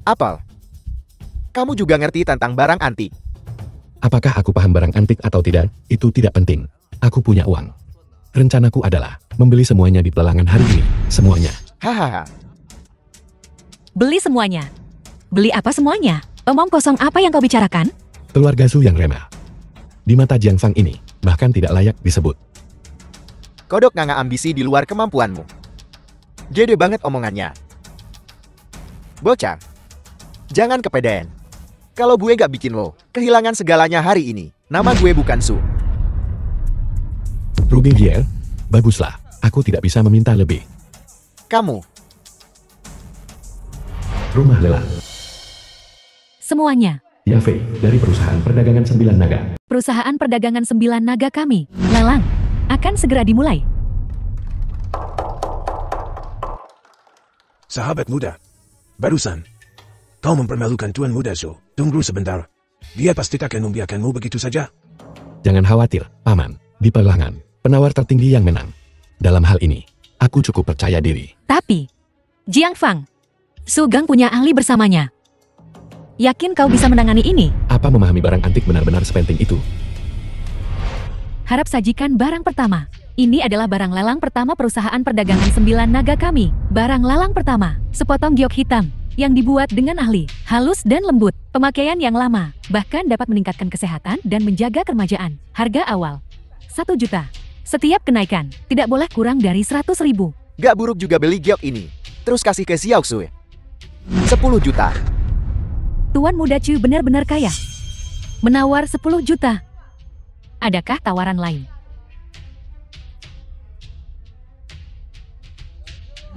Apel. Kamu juga ngerti tentang barang antik. Apakah aku paham barang antik atau tidak, itu tidak penting. Aku punya uang. Rencanaku adalah membeli semuanya di pelelangan hari ini. Semuanya. Hahaha. Beli semuanya. Beli apa semuanya? Omong kosong apa yang kau bicarakan? Keluarga Zhu yang remeh. Di mata Jiang Fang ini, bahkan tidak layak disebut. Kodok nganga ambisi di luar kemampuanmu. Gede banget omongannya. Bocah. Jangan kepedean. Kalau gue gak bikin lo kehilangan segalanya hari ini, nama gue bukan Su. Ruby Gier, baguslah. Aku tidak bisa meminta lebih. Kamu. Rumah lelang. Semuanya. Yafei, dari perusahaan perdagangan 9 naga. Perusahaan perdagangan 9 naga kami, lelang, akan segera dimulai. Sahabat muda. Barusan. Kau mempermalukan Tuan Muda Zhu. Tunggu sebentar. Dia pasti akan membiarkanmu begitu saja. Jangan khawatir, Paman. Di pelelangan, penawar tertinggi yang menang. Dalam hal ini, aku cukup percaya diri. Tapi, Jiang Fang, Sugang punya ahli bersamanya. Yakin kau bisa menangani ini? Apa memahami barang antik benar-benar sepenting itu? Harap sajikan barang pertama. Ini adalah barang lelang pertama perusahaan perdagangan 9 naga kami. Barang lelang pertama, sepotong giok hitam, yang dibuat dengan ahli, halus dan lembut. Pemakaian yang lama, bahkan dapat meningkatkan kesehatan dan menjaga keremajaan. Harga awal, 1 juta. Setiap kenaikan, tidak boleh kurang dari 100.000. Gak buruk juga beli giok ini. Terus kasih ke Xiao Xue. 10 juta. Tuan Muda Chu benar-benar kaya. Menawar 10 juta. Adakah tawaran lain?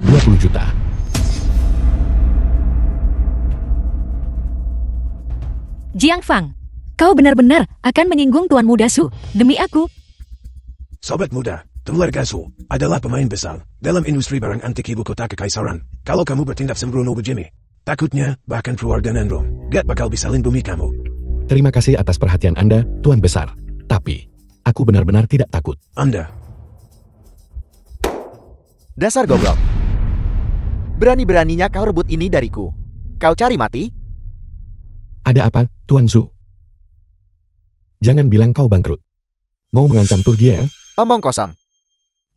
20 juta. Jiang Fang, kau benar-benar akan menyinggung Tuan Muda Su. Demi aku. Sobat muda, keluarga Zhu adalah pemain besar dalam industri barang antik ibu kota kekaisaran. Kalau kamu bertindak sembrono begini, takutnya bahkan keluarga Nandrong gak bakal bisa lindungi kamu. Terima kasih atas perhatian Anda, Tuan Besar. Tapi, aku benar-benar tidak takut. Anda. Dasar goblok. Berani-beraninya kau rebut ini dariku. Kau cari mati? Ada apa, Tuan Zhu? Jangan bilang kau bangkrut. Mau mengancam Turgier? Omong kosong.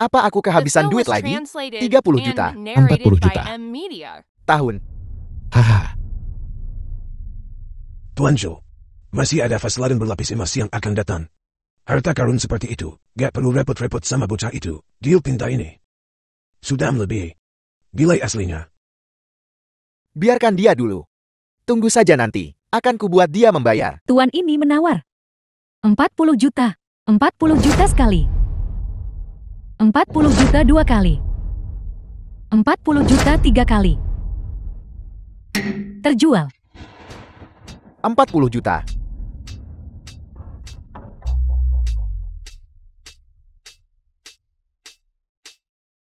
Apa aku kehabisan duit lagi? 30 juta. 40 juta. Tahun. Haha. Tuan Zhu, masih ada fasladan berlapis emas yang akan datang. Harta karun seperti itu, gak perlu repot-repot sama bocah itu. Deal tinta ini sudah melebihi nilai aslinya. Biarkan dia dulu. Tunggu saja nanti. Akan kubuat dia membayar. Tuan ini menawar 40 juta. 40 juta sekali. 40 juta 2 kali. 40 juta 3 kali. Terjual. 40 juta.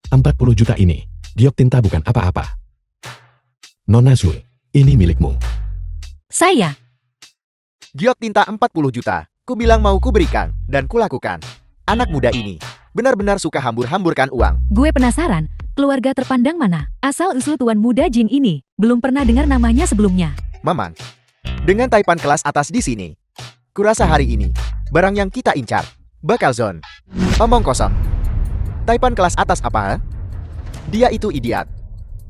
$40 juta ini, giok tinta bukan apa-apa. Nona Zhu, ini milikmu. Saya. Giok tinta 40 juta. Ku bilang mau ku berikan, dan ku lakukan. Anak muda ini benar-benar suka hambur-hamburkan uang. Gue penasaran, keluarga terpandang mana? Asal-usul Tuan Muda Jing ini, belum pernah dengar namanya sebelumnya. Mamang, dengan taipan kelas atas di sini, kurasa hari ini, barang yang kita incar, bakal zone. Omong kosong. Taipan kelas atas apa? Dia itu idiot.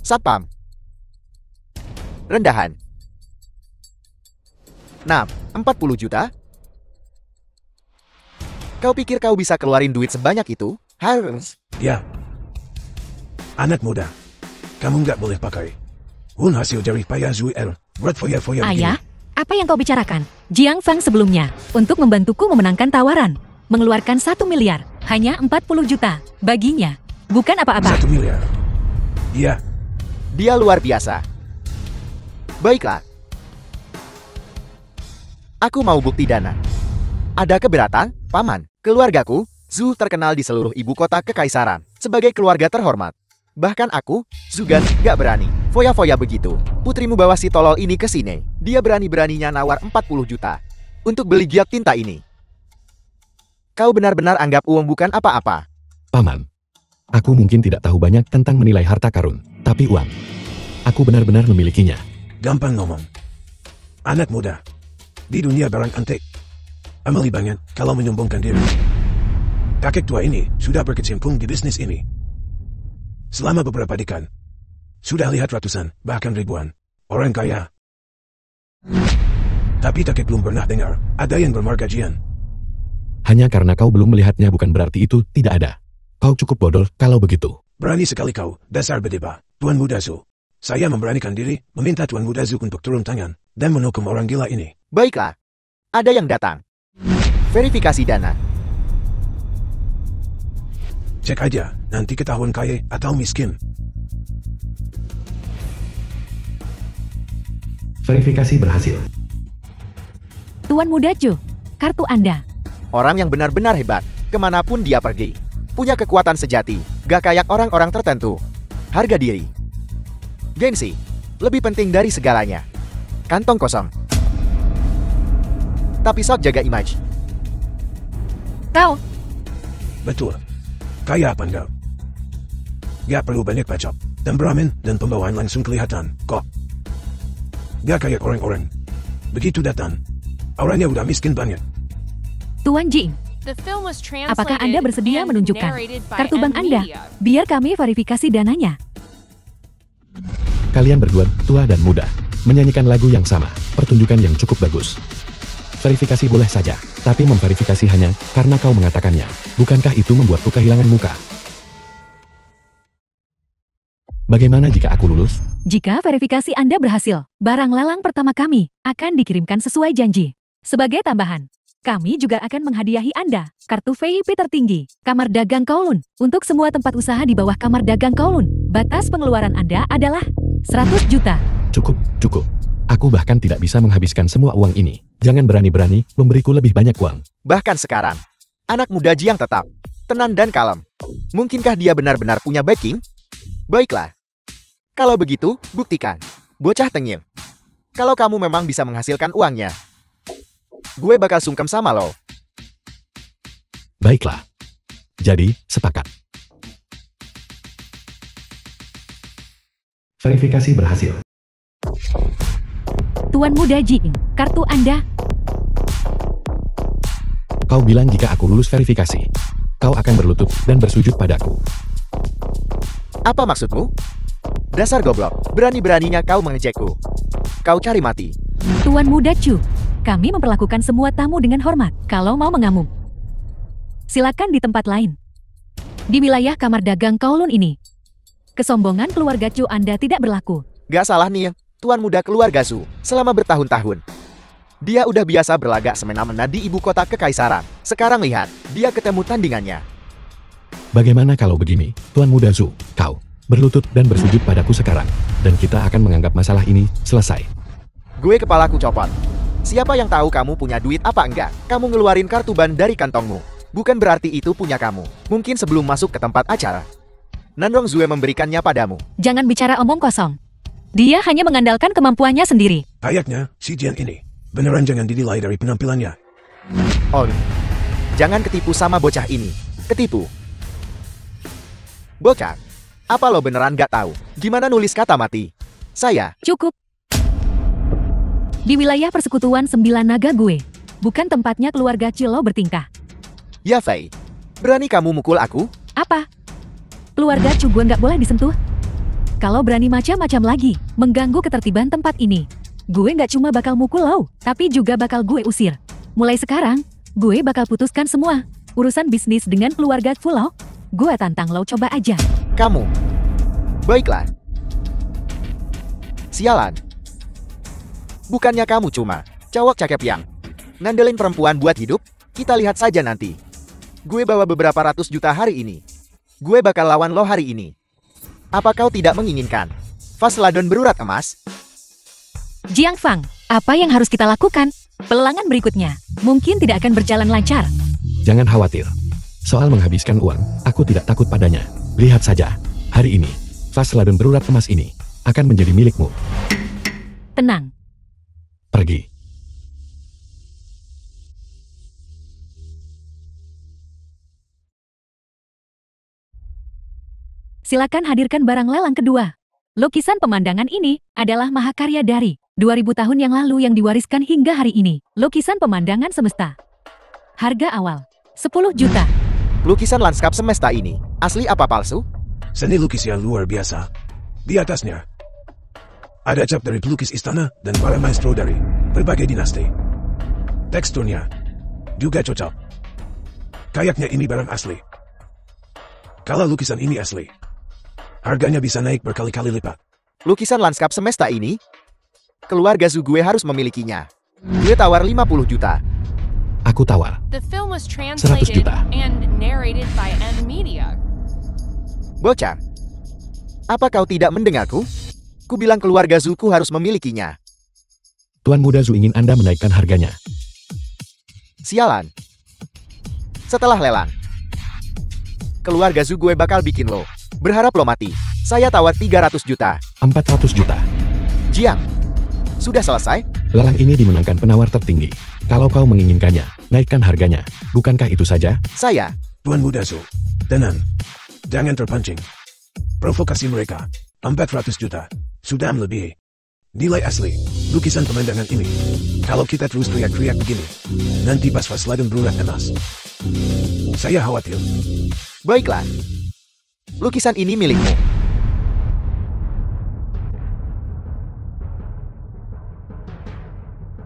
Satpam. Rendahan. Nah, 40 juta? Kau pikir kau bisa keluarin duit sebanyak itu? Harus. Ya. Anak muda, kamu nggak boleh pakai un hasil dari payah Zuel buat foya-foya begini. Ayah, apa yang kau bicarakan? Jiang Fang sebelumnya, untuk membantuku memenangkan tawaran, mengeluarkan 1 miliar, hanya 40 juta. Baginya, bukan apa-apa. 1 miliar. Iya. Dia luar biasa. Baiklah. Aku mau bukti dana. Ada keberatan, Paman? Keluargaku Zhu terkenal di seluruh ibu kota kekaisaran sebagai keluarga terhormat. Bahkan aku, Zugan, gak berani. Foya-foya begitu. Putrimu bawa si tolol ini ke sini. Dia berani-beraninya nawar 40 juta untuk beli giok tinta ini. Kau benar-benar anggap uang bukan apa-apa. Paman, aku mungkin tidak tahu banyak tentang menilai harta karun, tapi uang, aku benar-benar memilikinya. Gampang ngomong. Anak muda. Di dunia barang antik. Amali banget kalau menyombongkan diri. Kakek tua ini sudah berkecimpung di bisnis ini selama beberapa dekade. Sudah lihat ratusan, bahkan ribuan orang kaya. Tapi kakek belum pernah dengar ada yang bermarga Jian. Hanya karena kau belum melihatnya bukan berarti itu tidak ada. Kau cukup bodoh kalau begitu. Berani sekali kau, dasar bedeba, Tuan Muda Zhu. Saya memberanikan diri meminta Tuan Muda Zhu untuk turun tangan dan menghukum orang gila ini. Baiklah. Ada yang datang. Verifikasi dana. Cek aja, nanti ketahuan kaya atau miskin. Verifikasi berhasil. Tuan Muda Zhu, kartu Anda. Orang yang benar-benar hebat, kemanapun dia pergi. Punya kekuatan sejati, gak kayak orang-orang tertentu. Harga diri. Gengsi, lebih penting dari segalanya. Kantong kosong. Tapi sok jaga image. Kau, Betul. Kaya apa enggak? Gak perlu banyak bacot. Temperamen dan pembawaan langsung kelihatan, kok. Gak kayak orang-orang. Begitu datang, orangnya udah miskin banget. Tuan Jing, The film was translated apakah Anda bersedia and menunjukkan narrated by kartu bank Anda? M-Media. Biar kami verifikasi dananya. Kalian berdua, tua dan muda, menyanyikan lagu yang sama, pertunjukan yang cukup bagus. Verifikasi boleh saja, tapi memverifikasi hanya karena kau mengatakannya. Bukankah itu membuatku kehilangan muka? Bagaimana jika aku lulus? Jika verifikasi Anda berhasil, barang lelang pertama kami akan dikirimkan sesuai janji. Sebagai tambahan, kami juga akan menghadiahi Anda kartu VIP tertinggi, Kamar Dagang Kowloon. Untuk semua tempat usaha di bawah Kamar Dagang Kowloon, batas pengeluaran Anda adalah 100 juta. Cukup. Aku bahkan tidak bisa menghabiskan semua uang ini. Jangan berani-berani memberiku lebih banyak uang. Bahkan sekarang, anak muda Jiang tetap tenang dan kalem. Mungkinkah dia benar-benar punya backing? Baiklah. Kalau begitu, buktikan. Bocah tengil. Kalau kamu memang bisa menghasilkan uangnya, gue bakal sungkem sama lo. Baiklah. Jadi, sepakat. Verifikasi berhasil. Tuan Muda Jing, kartu Anda. Kau bilang jika aku lulus verifikasi, kau akan berlutut dan bersujud padaku. Apa maksudmu? Dasar goblok, berani-beraninya kau mengejekku. Kau cari mati. Tuan Muda Chu, kami memperlakukan semua tamu dengan hormat. Kalau mau mengamuk, silakan di tempat lain. Di wilayah Kamar Dagang Kowloon ini, kesombongan keluarga Chu Anda tidak berlaku. Gak salah nih, Tuan Muda keluarga Zhu selama bertahun-tahun. Dia udah biasa berlagak semena-mena di ibu kota kekaisaran. Sekarang lihat, dia ketemu tandingannya. Bagaimana kalau begini, Tuan Muda Zhu, kau berlutut dan bersujud padaku sekarang, dan kita akan menganggap masalah ini selesai. Gue kepalaku copot. Siapa yang tahu kamu punya duit apa enggak? Kamu ngeluarin kartu ban dari kantongmu. Bukan berarti itu punya kamu. Mungkin sebelum masuk ke tempat acara, Nandong Zue memberikannya padamu. Jangan bicara omong kosong. Dia hanya mengandalkan kemampuannya sendiri. Kayaknya si Jian ini beneran jangan dinilai dari penampilannya. Oh, jangan ketipu sama bocah ini. Ketipu. Bocah, apa lo beneran gak tahu gimana nulis kata mati? Saya. Cukup. Di wilayah persekutuan 9 naga gue, bukan tempatnya keluarga Cilo bertingkah. Ya Fei, berani kamu mukul aku? Apa? Keluarga Chu gue nggak boleh disentuh? Kalau berani macam-macam lagi, mengganggu ketertiban tempat ini, gue nggak cuma bakal mukul lo, tapi juga bakal gue usir. Mulai sekarang, gue bakal putuskan semua urusan bisnis dengan keluarga Fulau. Gue tantang lo, coba aja. Kamu. Baiklah. Sialan. Bukannya kamu cuma cowok cakep yang ngandelin perempuan buat hidup? Kita lihat saja nanti. Gue bawa beberapa ratus juta hari ini. Gue bakal lawan lo hari ini. Apa kau tidak menginginkan Fasladon berurat emas? Jiang Fang, apa yang harus kita lakukan? Pelangan berikutnya mungkin tidak akan berjalan lancar. Jangan khawatir. Soal menghabiskan uang, aku tidak takut padanya. Lihat saja, hari ini, vas ladon berurat emas ini akan menjadi milikmu. Tenang. Pergi. Silakan hadirkan barang lelang kedua. Lukisan pemandangan ini adalah mahakarya dari 2000 tahun yang lalu yang diwariskan hingga hari ini. Lukisan pemandangan semesta. Harga awal 10 juta. Lukisan lanskap semesta ini, asli apa palsu? Seni lukis yang luar biasa. Di atasnya, ada cap dari pelukis istana dan para maestro dari berbagai dinasti. Teksturnya juga cocok. Kayaknya ini barang asli. Kalau lukisan ini asli, harganya bisa naik berkali-kali lipat. Lukisan lanskap semesta ini? Keluarga Zhuge harus memilikinya. Gue tawar 50 juta. Aku tawar. The film was 100 translated juta. and narrated by M Media. Bocah, apa kau tidak mendengarku? Ku bilang keluarga Zhuge harus memilikinya. Tuan Muda Zhu ingin Anda menaikkan harganya. Sialan. Setelah lelang, keluarga Zhuge bakal bikin lo. Berharap lo mati. Saya tawar 300 juta. 400 juta. Jiang, sudah selesai? Lelang ini dimenangkan penawar tertinggi. Kalau kau menginginkannya, naikkan harganya. Bukankah itu saja? Saya. Tuan Muda Zhu, tenang. Jangan terpancing. Provokasi mereka. 400 juta. Sudah melebihi. Nilai asli. Lukisan pemandangan ini. Kalau kita terus teriak-teriak begini, nanti pas vas ladon berurat emas. Saya khawatir. Baiklah. Lukisan ini milikmu.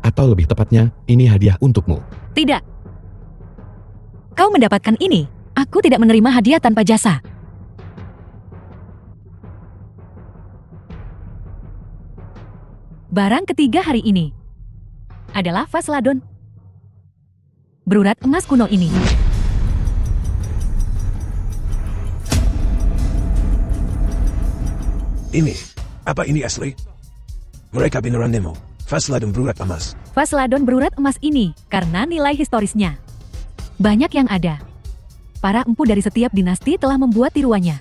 Atau lebih tepatnya, ini hadiah untukmu. Tidak. Kau mendapatkan ini. Aku tidak menerima hadiah tanpa jasa. Barang ketiga hari ini adalah vas ladon berurat emas kuno ini. Ini, apa ini asli? Mereka beneran nemu. Vas ladon berurat emas. Vas ladon berurat emas ini karena nilai historisnya. Banyak yang ada. Para empu dari setiap dinasti telah membuat tiruannya.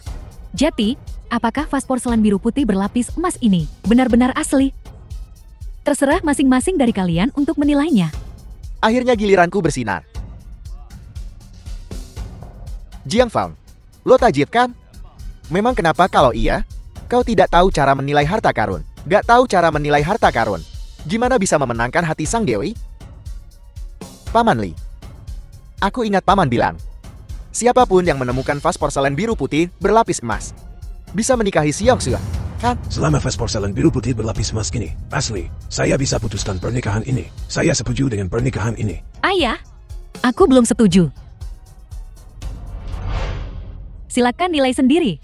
Jadi, apakah vas porselen biru putih berlapis emas ini benar-benar asli? Terserah masing-masing dari kalian untuk menilainya. Akhirnya giliranku bersinar. Jiang Fang, lo tajir kan? Memang kenapa kalau iya? Kau tidak tahu cara menilai harta karun. Gak tahu cara menilai harta karun. Gimana bisa memenangkan hati sang dewi? Paman Li. Aku ingat Paman bilang, siapapun yang menemukan vas porselen biru putih berlapis emas bisa menikahi Xiong Xue, kan? Selama vas porselen biru putih berlapis emas gini, asli, saya bisa putuskan pernikahan ini. Saya setuju dengan pernikahan ini. Ayah, aku belum setuju. Silakan nilai sendiri.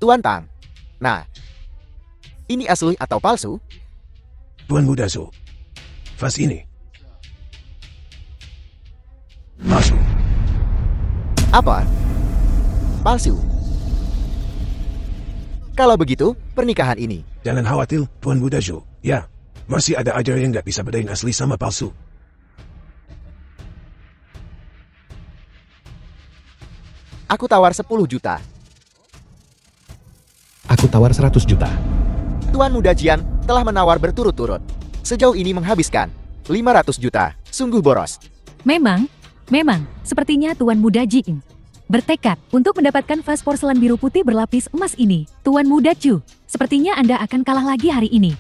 Tuan Tang. Nah, ini asli atau palsu? Tuan Muda Zhu, vas ini palsu. Apa? Palsu? Kalau begitu, pernikahan ini. Jangan khawatir, Tuan Muda Zhu. Ya, masih ada aja yang nggak bisa bedain asli sama palsu. Aku tawar 10 juta. Aku tawar 100 juta. Tuan Muda Jian telah menawar berturut-turut. Sejauh ini menghabiskan 500 juta. Sungguh boros. Memang, sepertinya Tuan Muda Jing bertekad untuk mendapatkan vas porselen biru putih berlapis emas ini. Tuan Muda Chu, sepertinya Anda akan kalah lagi hari ini.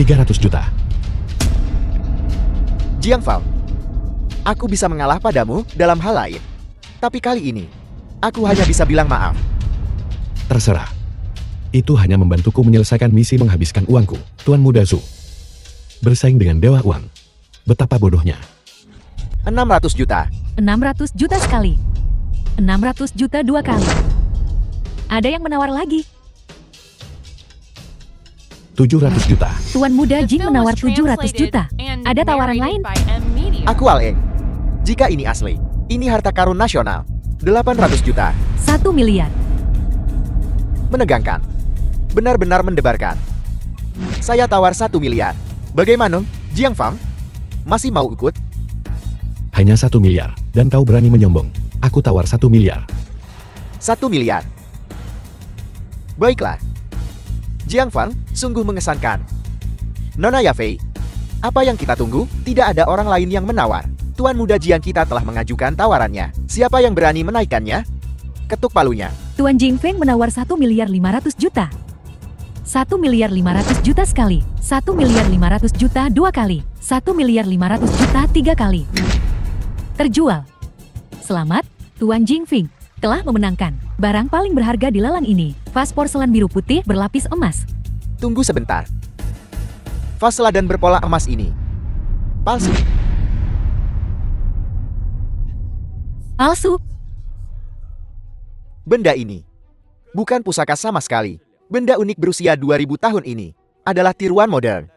300 juta. Jiang Fang, aku bisa mengalah padamu dalam hal lain. Tapi kali ini, aku hanya bisa bilang maaf. Terserah. Itu hanya membantuku menyelesaikan misi menghabiskan uangku. Tuan Muda Zhu bersaing dengan Dewa Uang. Betapa bodohnya. 600 juta. 600 juta sekali. 600 juta 2 kali. Ada yang menawar lagi. 700 juta. Tuan Muda The Jing film menawar was 700 juta. translated and Ada tawaran lain? narrated by M Media. Aku Al Eng. Jika ini asli, ini harta karun nasional. 800 juta. 1 miliar. Menegangkan. Benar-benar mendebarkan. Saya tawar 1 miliar. Bagaimana, Jiang Fang? Masih mau ikut? Hanya 1 miliar, dan kau berani menyombong. Aku tawar 1 miliar. 1 miliar. Baiklah. Jiang Fang, sungguh mengesankan. Nona Yafei, apa yang kita tunggu? Tidak ada orang lain yang menawar. Tuan muda Jiang kita telah mengajukan tawarannya. Siapa yang berani menaikkannya? Ketuk palunya. Tuan Jingfeng menawar 1 miliar 500 juta. 1 miliar 500 juta sekali. 1 miliar 500 juta 2 kali. 1 miliar 500 juta 3 kali. Terjual. Selamat, Tuan Jingfeng telah memenangkan barang paling berharga di lelang ini. Vas porselen biru putih berlapis emas. Tunggu sebentar. Vas seladan berpola emas ini palsu. Palsu. Benda ini bukan pusaka sama sekali. Benda unik berusia 2000 tahun ini adalah tiruan modern.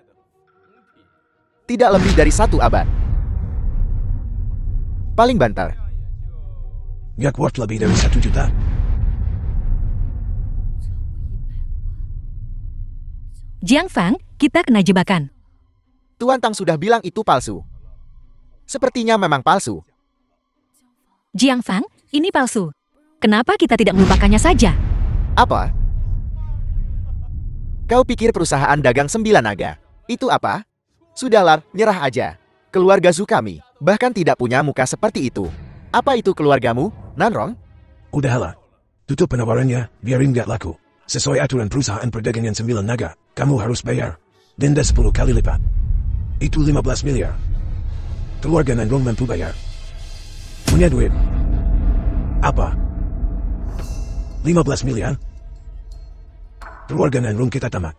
Tidak lebih dari 1 abad. Paling banter. Gak worth lebih dari 1 juta. Jiang Fang, kita kena jebakan. Tuan Tang sudah bilang itu palsu. Sepertinya memang palsu. Jiang Fang, ini palsu. Kenapa kita tidak melupakannya saja? Apa? Kau pikir perusahaan dagang 9 naga itu apa? Sudahlah, nyerah aja. Keluarga Zhu kami bahkan tidak punya muka seperti itu. Apa itu keluargamu, Nanrong? Udahlah. Tutup penawarannya, biarin gak laku. Sesuai aturan perusahaan perdagangan 9 naga, kamu harus bayar denda 10 kali lipat. Itu 15 miliar. Keluarga Nanrong mampu bayar. Punya duit. Apa? 15 miliar? Keluarga Nanrong kita tamat.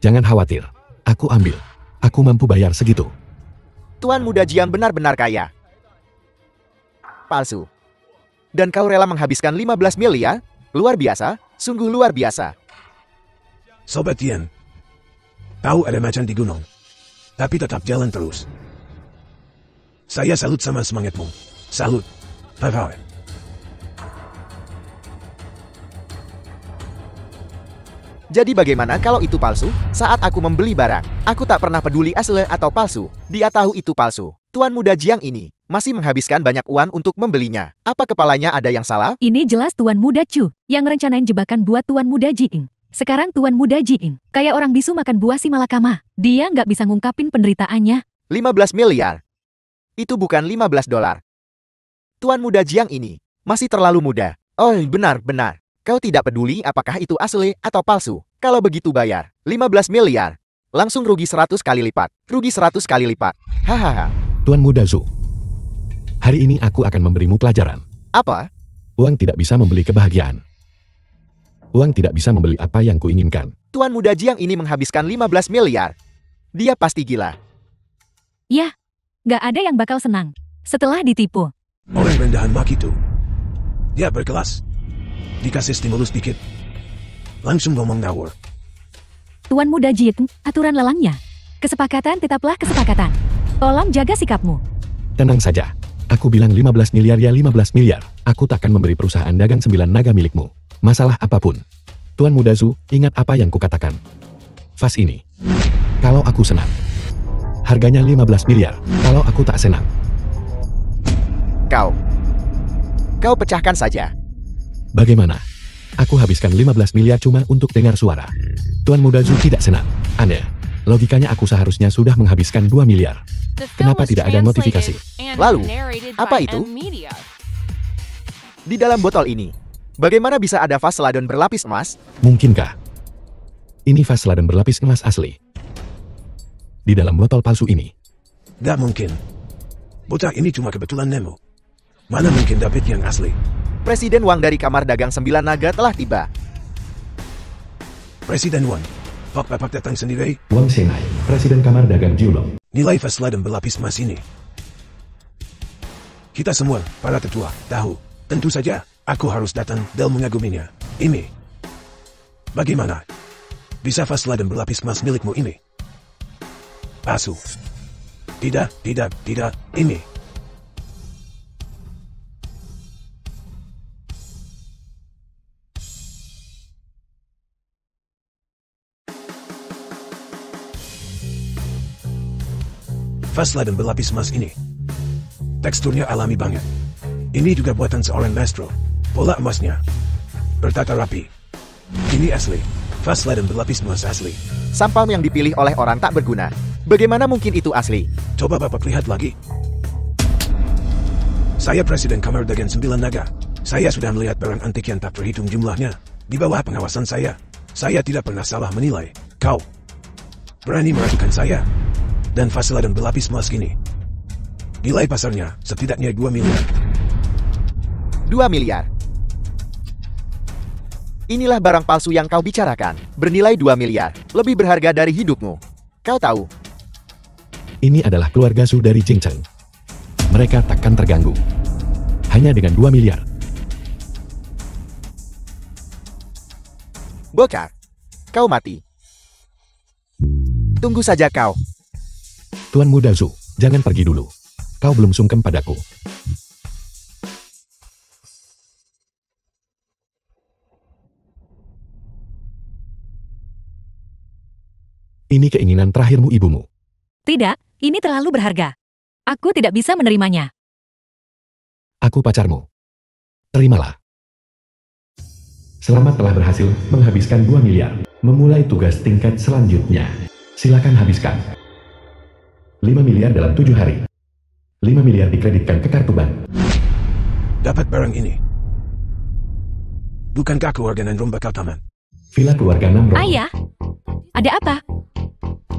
Jangan khawatir. Aku ambil. Aku mampu bayar segitu. Tuan muda Jiang benar-benar kaya. Palsu. Dan kau rela menghabiskan 15 miliar? Luar biasa, sungguh luar biasa. Sobat Tian, tahu ada macan di gunung, tapi tetap jalan terus. Saya salut sama semangatmu. Salut. Bye-bye. Jadi bagaimana kalau itu palsu? Saat aku membeli barang, aku tak pernah peduli asli atau palsu. Dia tahu itu palsu. Tuan muda Jiang ini masih menghabiskan banyak uang untuk membelinya. Apa kepalanya ada yang salah? Ini jelas Tuan Muda Chu yang rencanain jebakan buat Tuan Muda Jiing. Sekarang Tuan Muda Jiing kayak orang bisu makan buah si malakama. Dia nggak bisa ngungkapin penderitaannya. 15 miliar. Itu bukan 15 dolar. Tuan muda Jiang ini masih terlalu muda. Oh, benar-benar. Kau tidak peduli apakah itu asli atau palsu. Kalau begitu bayar 15 miliar. Langsung rugi 100 kali lipat. Rugi 100 kali lipat. Hahaha. Tuan muda Zhu, hari ini aku akan memberimu pelajaran. Apa? Uang tidak bisa membeli kebahagiaan. Uang tidak bisa membeli apa yang kuinginkan. Tuan muda Jiang ini menghabiskan 15 miliar. Dia pasti gila. Yah, nggak ada yang bakal senang setelah ditipu. Orang rendahan mak itu. Dia berkelas. Dikasih stimulus dikit. Langsung ngomong ngawur. Tuan Muda Jiing, aturan lelangnya. Kesepakatan tetaplah kesepakatan. Tolong jaga sikapmu. Tenang saja. Aku bilang 15 miliar ya 15 miliar. Aku takkan memberi perusahaan dagang 9 naga milikmu. Masalah apapun. Tuan muda Zhu, ingat apa yang kukatakan. Vas ini. Kalau aku senang. Harganya 15 miliar. Kalau aku tak senang. Kau pecahkan saja. Bagaimana? Aku habiskan 15 miliar cuma untuk dengar suara. Tuan muda Zhu tidak senang. Aneh. Logikanya aku seharusnya sudah menghabiskan 2 miliar. The film Kenapa was tidak ada notifikasi? translated and Lalu, narrated apa by itu? M Media. Di dalam botol ini, bagaimana bisa ada vas seladon berlapis emas? Mungkinkah? Ini vas selada berlapis emas asli. Di dalam botol palsu ini. Gak mungkin. Bocah ini cuma kebetulan nemu. Mana mungkin David yang asli? Presiden Wang dari Kamar Dagang 9 Naga telah tiba. Presiden Wan. Pak datang sendiri. Wang Shenai, Presiden Kamar Dagang Jiulong. Nilai vas ladang berlapis emas ini. Kita semua, para tetua, tahu. Tentu saja, aku harus datang dan mengaguminya. Ini. Bagaimana? Bisa vas ladang berlapis emas milikmu ini? Palsu. Tidak, ini. Fast Laden berlapis emas ini. Teksturnya alami banget. Ini juga buatan seorang maestro. Pola emasnya bertata rapi. Ini asli. Fast Laden berlapis emas asli. Sampam yang dipilih oleh orang tak berguna. Bagaimana mungkin itu asli? Coba Bapak lihat lagi. Saya Presiden Kamar Dagang 9 Naga. Saya sudah melihat barang antik yang tak terhitung jumlahnya. Di bawah pengawasan saya. Saya tidak pernah salah menilai. Kau berani meragukan saya. Dan Fast Laden berlapis emas ini. Nilai pasarnya setidaknya 2 miliar. 2 miliar. Inilah barang palsu yang kau bicarakan. Bernilai 2 miliar. Lebih berharga dari hidupmu. Kau tahu. Ini adalah keluarga Su dari Jing Cheng. Mereka takkan terganggu. Hanya dengan 2 miliar. Bokar, kau mati. Tunggu saja kau. Tuan Muda Su, jangan pergi dulu. Kau belum sungkem padaku. Ini keinginan terakhirmu ibumu. Tidak, ini terlalu berharga. Aku tidak bisa menerimanya. Aku pacarmu. Terimalah. Selamat telah berhasil menghabiskan 2 miliar. Memulai tugas tingkat selanjutnya. Silakan habiskan. 5 miliar dalam 7 hari. 5 miliar dikreditkan ke kartu bank. Dapat barang ini. Bukankah keluarga Nandrom bakal taman? Villa keluarga Namro. Ayah, ada apa?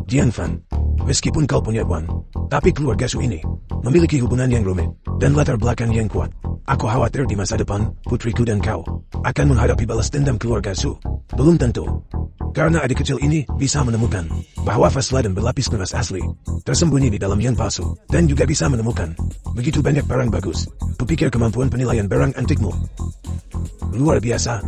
Jian Fan, meskipun kau punya uang, tapi keluarga Su ini memiliki hubungan yang rumit dan latar belakang yang kuat. Aku khawatir di masa depan, putriku dan kau akan menghadapi balas dendam keluarga Su. Belum tentu. Karena adik kecil ini bisa menemukan bahwa Fast Laden berlapis emas asli tersembunyi di dalam yang palsu dan juga bisa menemukan begitu banyak barang bagus. Kupikir kemampuan penilaian barang antikmu luar biasa.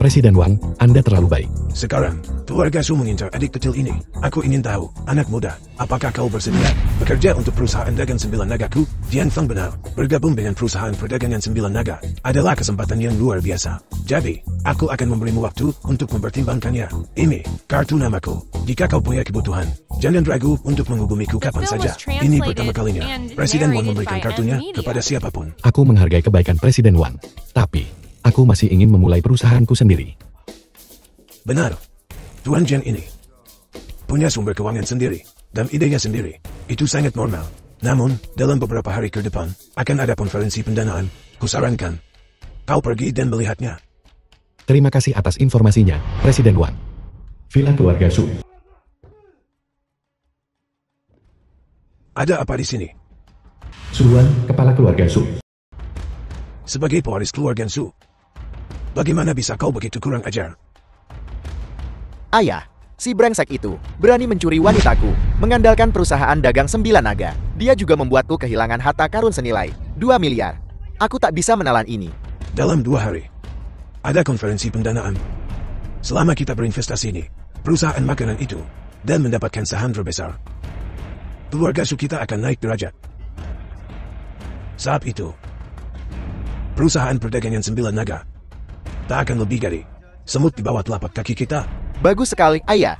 Presiden Wang, Anda terlalu baik. Sekarang, keluarga Su mengincar adik kecil ini. Aku ingin tahu, anak muda, apakah kau bersedia bekerja untuk perusahaan dagang 9 nagaku? Jian Feng benar, bergabung dengan perusahaan perdagangan 9 naga adalah kesempatan yang luar biasa. Jadi, aku akan memberimu waktu untuk mempertimbangkannya. Ini, kartu namaku. Jika kau punya kebutuhan, jangan ragu untuk menghubungiku kapan saja. Ini pertama kalinya, Presiden Wang memberikan kartunya kepada siapapun. Aku menghargai kebaikan Presiden Wang, tapi aku masih ingin memulai perusahaanku sendiri. Benar. Tuan Jian ini punya sumber keuangan sendiri dan idenya sendiri. Itu sangat normal. Namun, dalam beberapa hari ke depan, akan ada konferensi pendanaan. Kusarankan kau pergi dan melihatnya. Terima kasih atas informasinya, Presiden Wang. Villa keluarga Su. Ada apa di sini? Suruhan kepala keluarga Su. Sebagai pewaris keluarga Su, bagaimana bisa kau begitu kurang ajar? Ayah, si brengsek itu berani mencuri wanitaku, mengandalkan perusahaan dagang 9 naga. Dia juga membuatku kehilangan harta karun senilai 2 miliar. Aku tak bisa menelan ini. Dalam 2 hari, ada konferensi pendanaan. Selama kita berinvestasi ini, perusahaan makanan itu, dan mendapatkan saham terbesar, keluarga Su kita akan naik derajat. Saat itu, perusahaan perdagangan 9 naga tak akan lebih dari semut di bawah telapak kaki kita. Bagus sekali, Ayah.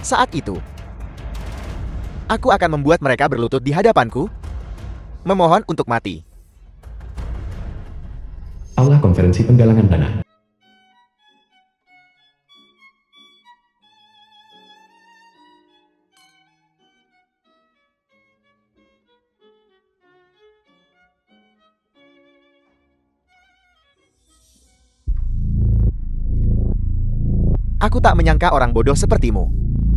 Saat itu, aku akan membuat mereka berlutut di hadapanku, memohon untuk mati. Aula konferensi penggalangan dana. Aku tak menyangka orang bodoh sepertimu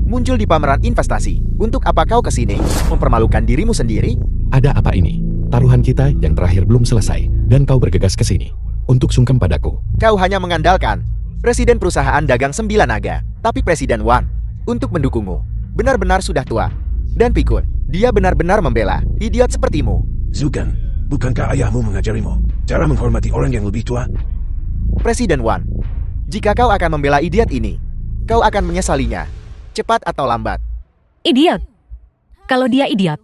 muncul di pameran investasi. Untuk apa kau kesini? Mempermalukan dirimu sendiri? Ada apa ini? Taruhan kita yang terakhir belum selesai, dan kau bergegas ke sini untuk sungkem padaku. Kau hanya mengandalkan Presiden Perusahaan Dagang 9 Naga, tapi Presiden Wang untuk mendukungmu benar-benar sudah tua dan pikun. Dia benar-benar membela idiot sepertimu. Zukan, bukankah ayahmu mengajarimu cara menghormati orang yang lebih tua? Presiden Wang, jika kau akan membela idiot ini, kau akan menyesalinya, cepat atau lambat. Idiot. Kalau dia idiot,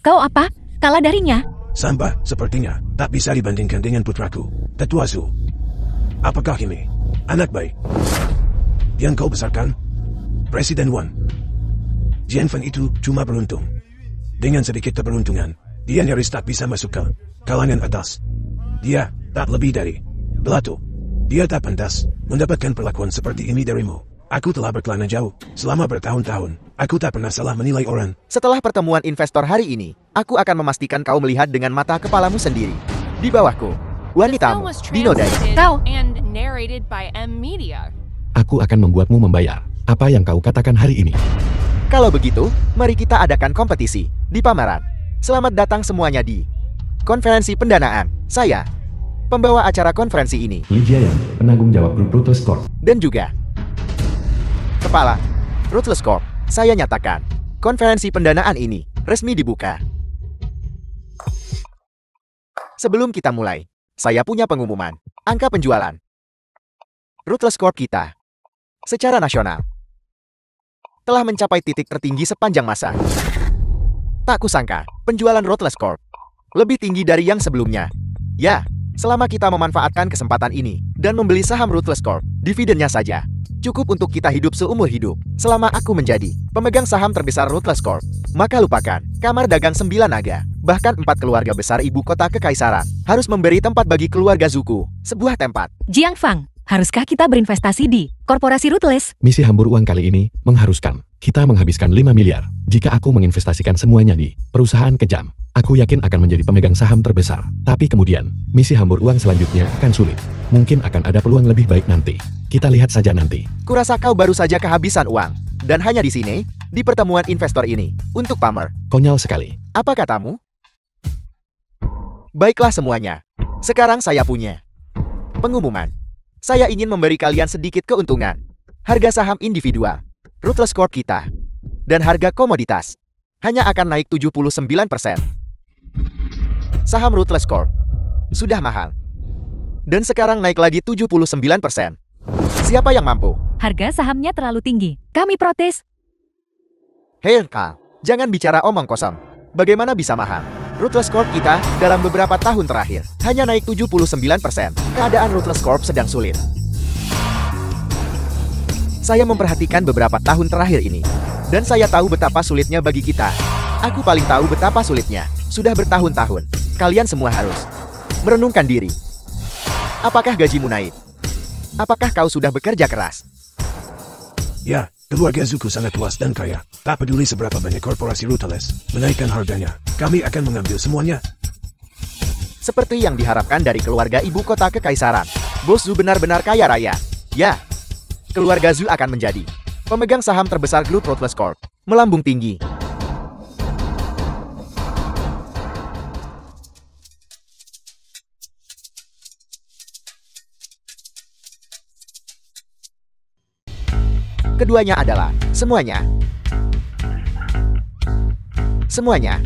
kau apa? Kalah darinya? Samba, sepertinya tak bisa dibandingkan dengan putraku, Tetua Su. Apakah ini anak baik yang kau besarkan, Presiden Wang? Jianfan itu cuma beruntung. Dengan sedikit keberuntungan, dia nyaris tak bisa masuk ke kalangan atas. Dia tak lebih dari belato. Dia tak pantas mendapatkan perlakuan seperti ini darimu. Aku telah berkelana jauh selama bertahun-tahun. Aku tak pernah salah menilai orang. Setelah pertemuan investor hari ini, aku akan memastikan kau melihat dengan mata kepalamu sendiri. Di bawahku, The film wanitamu, was Dino Day. translated Kau. and narrated by M Media. Aku akan membuatmu membayar apa yang kau katakan hari ini. Kalau begitu, mari kita adakan kompetisi di pameran. Selamat datang semuanya di konferensi pendanaan. Saya, pembawa acara konferensi ini, Lee Jiayang, penanggung jawab grup Ruthless Corp. dan juga Kepala Ruthless Corp. Saya nyatakan, konferensi pendanaan ini resmi dibuka. Sebelum kita mulai, saya punya pengumuman. Angka penjualan Ruthless Corp kita secara nasional telah mencapai titik tertinggi sepanjang masa. Tak kusangka, penjualan Ruthless Corp lebih tinggi dari yang sebelumnya. Ya, selama kita memanfaatkan kesempatan ini dan membeli saham Ruthless Corp, dividennya saja cukup untuk kita hidup seumur hidup. Selama aku menjadi pemegang saham terbesar Ruthless Corp, maka lupakan kamar dagang 9 naga. Bahkan 4 keluarga besar ibu kota kekaisaran harus memberi tempat bagi keluarga Zuku, sebuah tempat. Jiang Fang, haruskah kita berinvestasi di korporasi Ruthless? Misi hambur uang kali ini mengharuskan kita menghabiskan 5 miliar. Jika aku menginvestasikan semuanya di perusahaan kejam, aku yakin akan menjadi pemegang saham terbesar. Tapi kemudian, misi hambur uang selanjutnya akan sulit. Mungkin akan ada peluang lebih baik nanti. Kita lihat saja nanti. Kurasa kau baru saja kehabisan uang. Dan hanya di sini, di pertemuan investor ini, untuk pamer. Konyol sekali. Apa katamu? Baiklah semuanya. Sekarang saya punya pengumuman. Saya ingin memberi kalian sedikit keuntungan. Harga saham individual Ruthless Corp kita dan harga komoditas hanya akan naik 79%. Saham Ruthless Corp sudah mahal. Dan sekarang naik lagi 79%. Siapa yang mampu? Harga sahamnya terlalu tinggi. Kami protes. Hei Kal, jangan bicara omong kosong. Bagaimana bisa mahal? Ruthless Corp kita dalam beberapa tahun terakhir hanya naik 79%. Keadaan Ruthless Corp sedang sulit. Saya memperhatikan beberapa tahun terakhir ini. Dan saya tahu betapa sulitnya bagi kita. Aku paling tahu betapa sulitnya. Sudah bertahun-tahun. Kalian semua harus merenungkan diri. Apakah gajimu naik? Apakah kau sudah bekerja keras? Ya, keluarga Zuku sangat luas dan kaya. Tak peduli seberapa banyak korporasi Ruthless menaikkan harganya, kami akan mengambil semuanya. Seperti yang diharapkan dari keluarga ibu kota kekaisaran. Bos Zu benar-benar kaya raya. Ya, keluarga Zu akan menjadi pemegang saham terbesar grup Ruthless Corp. Melambung tinggi. Keduanya adalah semuanya.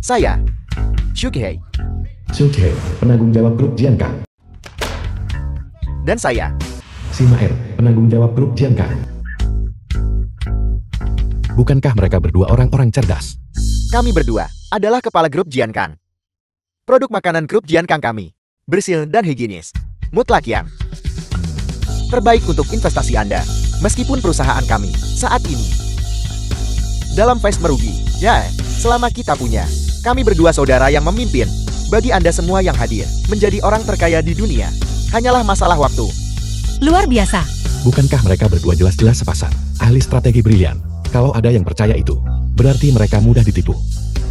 Saya, Shukhei. Shukhei, penanggung jawab grup Jiankang. Dan saya, Simaer, penanggung jawab grup Jiankang. Bukankah mereka berdua orang-orang cerdas? kami berdua adalah kepala grup Jiankang. Produk makanan grup Jiankang kami bersih dan higienis. Mutlak yang terbaik untuk investasi Anda. Meskipun perusahaan kami saat ini dalam phase merugi, ya, selama kita punya, kami berdua saudara yang memimpin. Bagi Anda semua yang hadir, menjadi orang terkaya di dunia hanyalah masalah waktu. Luar biasa. Bukankah mereka berdua jelas-jelas sepasang ahli strategi brilian? Kalau ada yang percaya itu, berarti mereka mudah ditipu.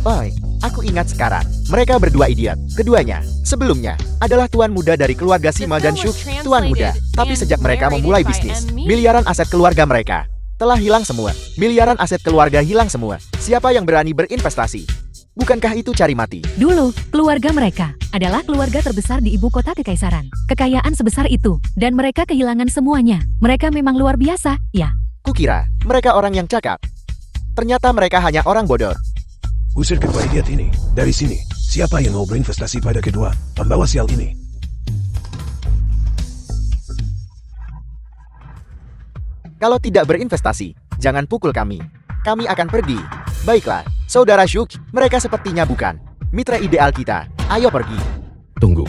Oi, aku ingat sekarang. Mereka berdua idiot. Keduanya, sebelumnya, adalah tuan muda dari keluarga Sima dan Shuk, tuan muda. Tapi sejak mereka memulai bisnis, miliaran aset keluarga mereka telah hilang semua. Miliaran aset keluarga hilang semua. Siapa yang berani berinvestasi? Bukankah itu cari mati? Dulu, keluarga mereka adalah keluarga terbesar di ibu kota kekaisaran. Kekayaan sebesar itu, dan mereka kehilangan semuanya. Mereka memang luar biasa, ya. Kukira, mereka orang yang cakap. Ternyata mereka hanya orang bodoh. Usir kedua idiot ini dari sini. Siapa yang mau berinvestasi pada kedua pembawa sial ini? Kalau tidak berinvestasi, jangan pukul kami. Kami akan pergi. Baiklah, saudara Shuk, mereka sepertinya bukan mitra ideal kita. Ayo pergi. Tunggu.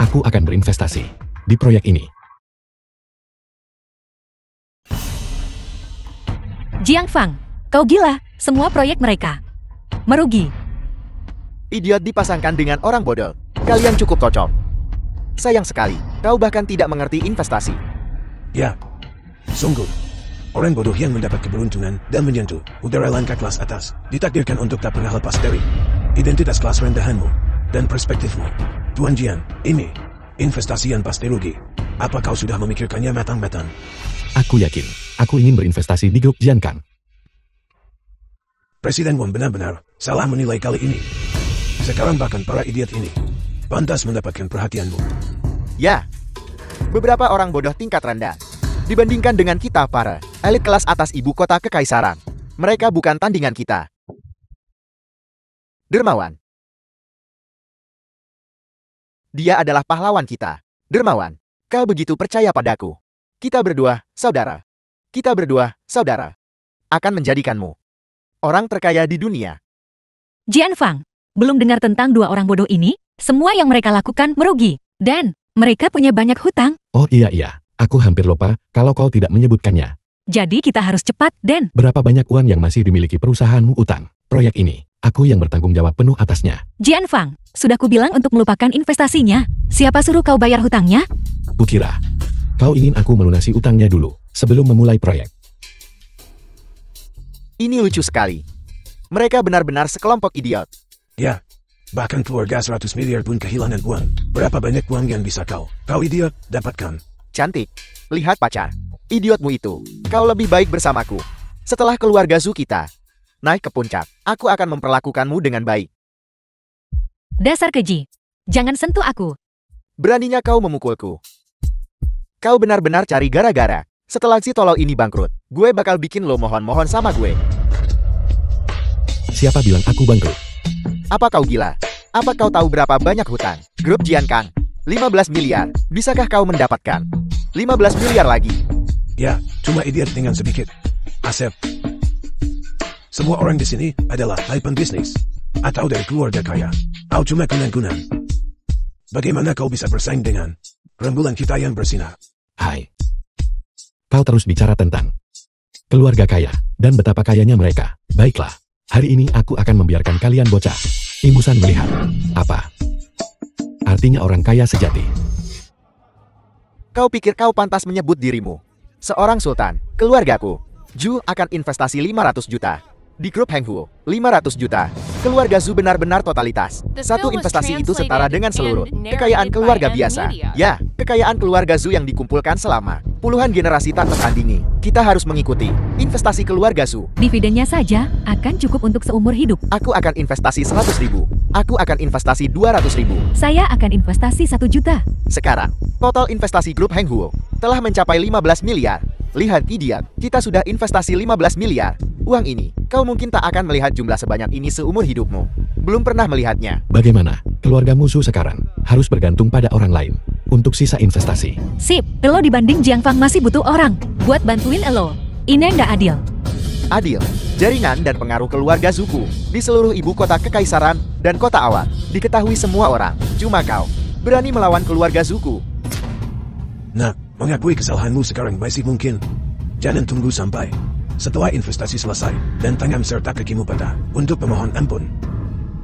Aku akan berinvestasi di proyek ini. Jiang Fang, kau gila, semua proyek mereka merugi. Idiot dipasangkan dengan orang bodoh. Kalian cukup cocok. Sayang sekali, kau bahkan tidak mengerti investasi. Ya, sungguh. Orang bodoh yang mendapat keberuntungan dan menyentuh udara langkah kelas atas ditakdirkan untuk tak pernah lepas dari identitas kelas rendahanmu dan perspektifmu. Tuan Jian, ini investasi yang pasti rugi. Apa kau sudah memikirkannya matang-matang? Aku yakin, aku ingin berinvestasi di grup Jian Kang. Presiden Wang benar-benar salah menilai kali ini. Sekarang bahkan para idiot ini pantas mendapatkan perhatianmu. Ya, beberapa orang bodoh tingkat rendah dibandingkan dengan kita para elit kelas atas ibu kota kekaisaran. Mereka bukan tandingan kita. Dermawan. Dia adalah pahlawan kita. Dermawan, kau begitu percaya padaku. Kita berdua, saudara. Kita berdua, saudara. Akan menjadikanmu orang terkaya di dunia. Jian Fang, belum dengar tentang dua orang bodoh ini? Semua yang mereka lakukan merugi. Dan mereka punya banyak hutang. Oh iya, aku hampir lupa kalau kau tidak menyebutkannya. Jadi kita harus cepat, Dan. Berapa banyak uang yang masih dimiliki perusahaanmu utang? Proyek ini, aku yang bertanggung jawab penuh atasnya. Jian Fang, sudah kubilang untuk melupakan investasinya. Siapa suruh kau bayar hutangnya? Kukira, kau ingin aku melunasi utangnya dulu, sebelum memulai proyek. Ini lucu sekali. Mereka benar-benar sekelompok idiot. Ya, bahkan keluarga 100 miliar pun kehilangan uang. Berapa banyak uang yang bisa kau idiot, dapatkan? Cantik. Lihat pacar. Idiotmu itu. Kau lebih baik bersamaku. Setelah keluarga Zhu kita naik ke puncak, aku akan memperlakukanmu dengan baik. Dasar keji. Jangan sentuh aku. Beraninya kau memukulku. Kau benar-benar cari gara-gara. Setelah si tolol ini bangkrut, gue bakal bikin lo mohon-mohon sama gue. Siapa bilang aku bangkrut? Apa kau gila? Apa kau tahu berapa banyak hutang grup Jian Kang? 15 miliar. Bisakah kau mendapatkan 15 miliar lagi? Ya, cuma idiot dengan sedikit aset. Semua orang di sini adalah tycoon bisnis atau dari keluarga kaya. Kau cuma kunang-kunang. Bagaimana kau bisa bersaing dengan rembulan kita yang bersinar? Hai. Kau terus bicara tentang keluarga kaya dan betapa kayanya mereka. Baiklah, hari ini aku akan membiarkan kalian bocah imbusan melihat apa artinya orang kaya sejati. Kau pikir kau pantas menyebut dirimu seorang sultan? Keluargaku, Zhu akan investasi 500 juta. Di grup Heng Huo, 500 juta. Keluarga Zhu benar-benar totalitas. Satu investasi itu setara dengan seluruh kekayaan keluarga biasa. Ya, kekayaan keluarga Zhu yang dikumpulkan selama puluhan generasi tak tertandingi. Kita harus mengikuti investasi keluarga Zhu. Dividennya saja akan cukup untuk seumur hidup. Aku akan investasi 100 ribu. Aku akan investasi 200 ribu. Saya akan investasi 1 juta. Sekarang, total investasi grup Heng Huo telah mencapai 15 miliar. Lihat idiot, kita sudah investasi 15 miliar. Uang ini, kau mungkin tak akan melihat jumlah sebanyak ini seumur hidupmu. Belum pernah melihatnya. Bagaimana? Keluarga musuh sekarang harus bergantung pada orang lain untuk sisa investasi. Sip, elo dibanding Jiang Fang masih butuh orang buat bantuin elo. Ini nggak adil. Adil, jaringan dan pengaruh keluarga Zuku di seluruh ibu kota kekaisaran dan kota awal diketahui semua orang. Cuma kau berani melawan keluarga Zuku. Nah, mengakui kesalahanmu sekarang masih mungkin. Jangan tunggu sampai setelah investasi selesai dan tangan serta kakimu patah untuk memohon ampun.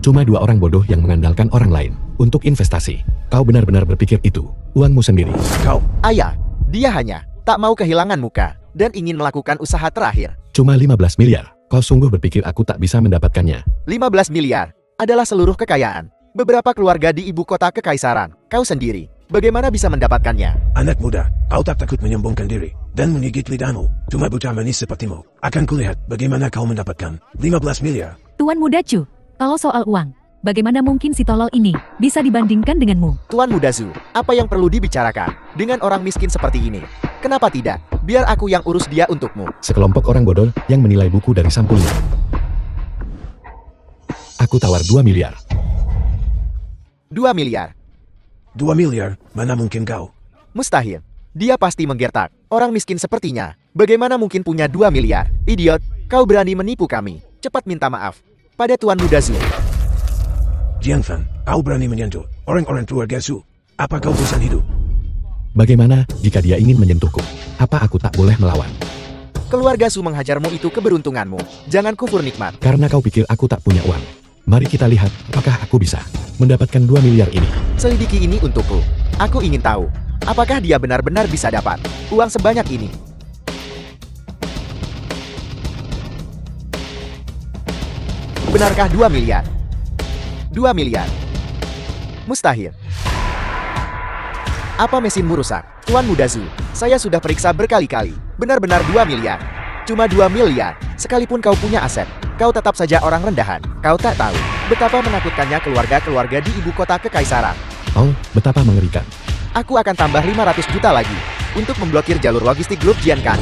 Cuma dua orang bodoh yang mengandalkan orang lain untuk investasi. Kau benar-benar berpikir itu uangmu sendiri. Kau, Ayah, dia hanya tak mau kehilangan muka dan ingin melakukan usaha terakhir. Cuma 15 miliar. Kau sungguh berpikir aku tak bisa mendapatkannya? 15 miliar adalah seluruh kekayaan beberapa keluarga di ibu kota kekaisaran. Kau sendiri, bagaimana bisa mendapatkannya? anak muda, kau tak takut menyombongkan diri dan menggigit lidahmu. Cuma bocah manis sepertimu. Akan kulihat bagaimana kau mendapatkan 15 miliar. Tuan muda Chu, kalau soal uang, bagaimana mungkin si tolol ini bisa dibandingkan denganmu? Tuan muda Zhu, apa yang perlu dibicarakan dengan orang miskin seperti ini? Kenapa tidak? Biar aku yang urus dia untukmu. Sekelompok orang bodoh yang menilai buku dari sampulnya. Aku tawar 2 miliar. 2 miliar. 2 miliar, mana mungkin kau? Mustahil. Dia pasti menggertak. Orang miskin sepertinya, bagaimana mungkin punya 2 miliar? Idiot, kau berani menipu kami. Cepat minta maaf pada Tuan muda Zhu. Jiang Fang, kau berani menyentuh orang-orang keluarga Zhu. Apa kau bosan hidup? Bagaimana jika dia ingin menyentuhku? Apa aku tak boleh melawan? Keluarga Su menghajarmu itu keberuntunganmu. Jangan kufur nikmat. Karena kau pikir aku tak punya uang. Mari kita lihat apakah aku bisa mendapatkan 2 miliar ini. Selidiki ini untukku. Aku ingin tahu, apakah dia benar-benar bisa dapat uang sebanyak ini. Benarkah 2 miliar? 2 miliar? Mustahil. Apa mesinmu rusak? Tuan Muda Zu, saya sudah periksa berkali-kali. Benar-benar 2 miliar. Cuma 2 miliar. Sekalipun kau punya aset, kau tetap saja orang rendahan. Kau tak tahu betapa menakutkannya keluarga-keluarga di ibu kota kekaisaran. Oh, betapa mengerikan. Aku akan tambah 500 juta lagi untuk memblokir jalur logistik grup Jiankan.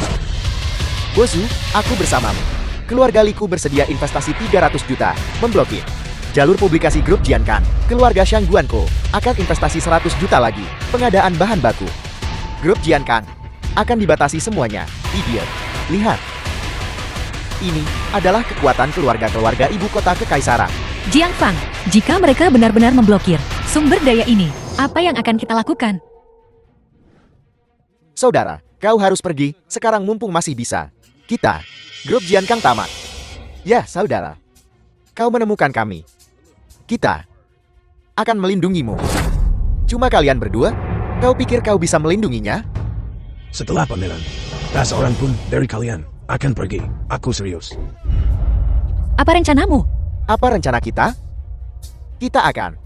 Bozu, aku bersamamu. Keluarga Liku bersedia investasi 300 juta memblokir jalur publikasi grup Jiankan. Keluarga Shangguanko akan investasi 100 juta lagi pengadaan bahan baku. Grup Jiankan akan dibatasi semuanya. Idiot. Lihat. Ini adalah kekuatan keluarga-keluarga ibu kota kekaisaran. Jiang Fang, jika mereka benar-benar memblokir sumber daya ini, apa yang akan kita lakukan? Saudara, kau harus pergi sekarang mumpung masih bisa. Kita, grup Jiankang tamat. Ya, saudara. Kau menemukan kami. Kita akan melindungimu. Cuma kalian berdua? Kau pikir kau bisa melindunginya? Setelah pameran, tak seorang pun dari kalian akan pergi. Aku serius. Apa rencanamu? Apa rencana kita? Kita akan.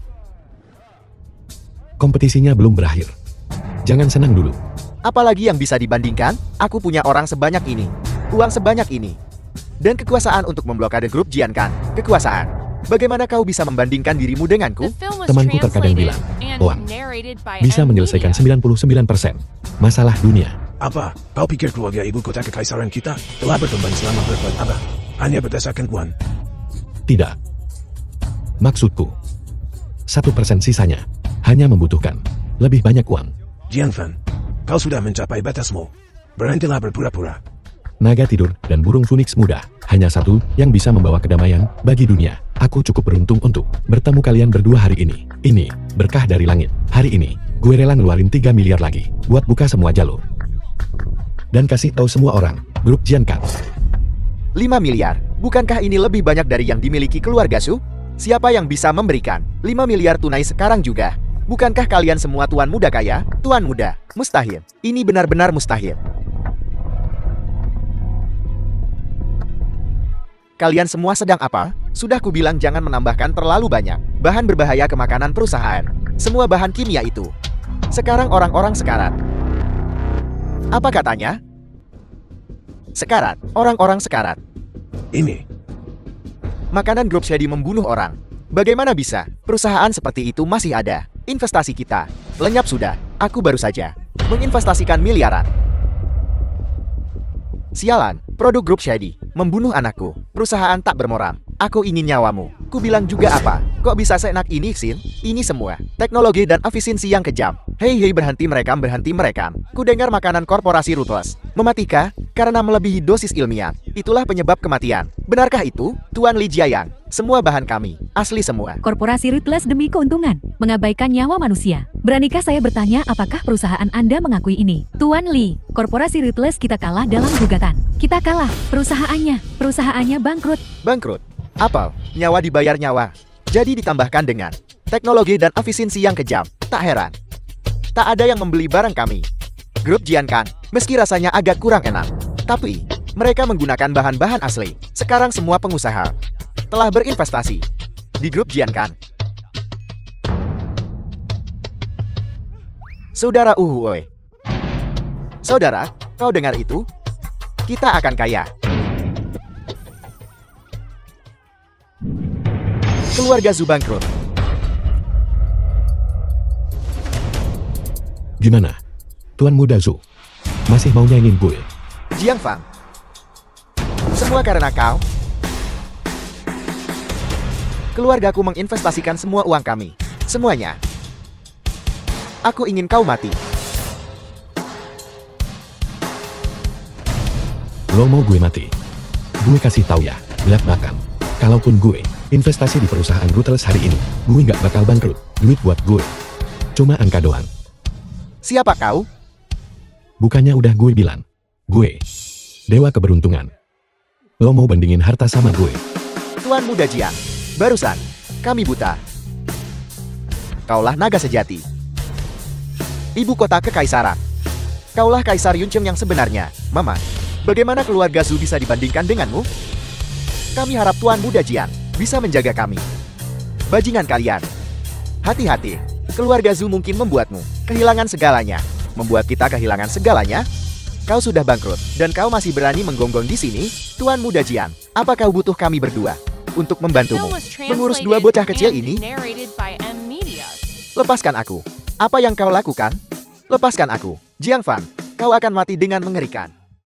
Kompetisinya belum berakhir. Jangan senang dulu. Apalagi yang bisa dibandingkan? Aku punya orang sebanyak ini, uang sebanyak ini, dan kekuasaan untuk memblokade grup Jiankan. Kekuasaan. Bagaimana kau bisa membandingkan dirimu denganku? The film was Temanku terkadang translated bilang, and "Wah, narrated by bisa M menyelesaikan Media. 99% masalah dunia." Apa? Kau pikir keluarga ibu kota kekaisaran kita telah berkembang selama berabad-abad hanya berdasarkan uang? Tidak. Maksudku, 1% sisanya hanya membutuhkan lebih banyak uang. Jiang Fan, kau sudah mencapai batasmu. Berhentilah berpura-pura. Naga tidur dan burung Phoenix muda hanya satu yang bisa membawa kedamaian bagi dunia. Aku cukup beruntung untuk bertemu kalian berdua hari ini. Ini berkah dari langit. Hari ini, gue rela ngeluarin 3 miliar lagi buat buka semua jalur. Dan kasih tahu semua orang, grup Jiankan. 5 miliar. Bukankah ini lebih banyak dari yang dimiliki keluarga Su? Siapa yang bisa memberikan 5 miliar tunai sekarang juga? Bukankah kalian semua tuan muda kaya? Tuan muda, mustahil. Ini benar-benar mustahil. Kalian semua sedang apa? Sudah kubilang jangan menambahkan terlalu banyak bahan berbahaya ke makanan perusahaan. Semua bahan kimia itu. Sekarang orang-orang sekarat. Apa katanya? Sekarat. Orang-orang sekarat. Ini. Makanan grup Shady membunuh orang. Bagaimana bisa? Perusahaan seperti itu masih ada. Investasi kita lenyap sudah. Aku baru saja menginvestasikan miliaran. Sialan, produk grup Shady membunuh anakku. Perusahaan tak bermoral. Aku ingin nyawamu. Ku bilang juga apa? Kok bisa seenak ini, Xin? Ini semua teknologi dan efisiensi yang kejam. Hei, berhenti merekam. Ku dengar makanan korporasi Ruthless mematikan karena melebihi dosis ilmiah. Itulah penyebab kematian. Benarkah itu, Tuan Li Jiayang? Semua bahan kami, asli semua. Korporasi Ruthless demi keuntungan, mengabaikan nyawa manusia. Beranikah saya bertanya apakah perusahaan Anda mengakui ini? Tuan Li, korporasi Ruthless kita kalah dalam gugatan. Kita kalah, perusahaannya bangkrut. Bangkrut? Apa? Nyawa dibayar nyawa. Jadi ditambahkan dengan teknologi dan efisiensi yang kejam. Tak heran. Tak ada yang membeli barang kami. Grup Jiankan, meski rasanya agak kurang enak, tapi mereka menggunakan bahan-bahan asli. Sekarang semua pengusaha telah berinvestasi di grup Jiankan. Saudara Uhuoi. Saudara, kau dengar itu? Kita akan kaya. Keluarga Zu bangkrut. Gimana? Tuan Muda Zu, masih mau nyaingin gue? Jiang Fang. Semua karena kau. Keluargaku menginvestasikan semua uang kami. Semuanya. Aku ingin kau mati. Lo mau gue mati? Gue kasih tahu ya, belak-belakan. Kalaupun gue investasi di perusahaan Ruthless hari ini, gue nggak bakal bangkrut. Duit buat gue cuma angka doang. Siapa kau? Bukannya udah gue bilang, gue Dewa keberuntungan. Lo mau bandingin harta sama gue? Tuan Muda Jiang, barusan kami buta. Kaulah naga sejati. Ibu kota kekaisaran. Kaulah Kaisar Yuncheng yang sebenarnya. Mama, bagaimana keluarga Zhu bisa dibandingkan denganmu? Kami harap Tuan Muda Jiang bisa menjaga kami. Bajingan kalian. Hati-hati, keluarga Zhu mungkin membuatmu kehilangan segalanya. Membuat kita kehilangan segalanya? Kau sudah bangkrut, dan kau masih berani menggonggong di sini? Tuan Muda Jiang, apa kau butuh kami berdua untuk membantumu mengurus dua bocah kecil ini? Lepaskan aku. Apa yang kau lakukan? Lepaskan aku. Jiang Fan, kau akan mati dengan mengerikan.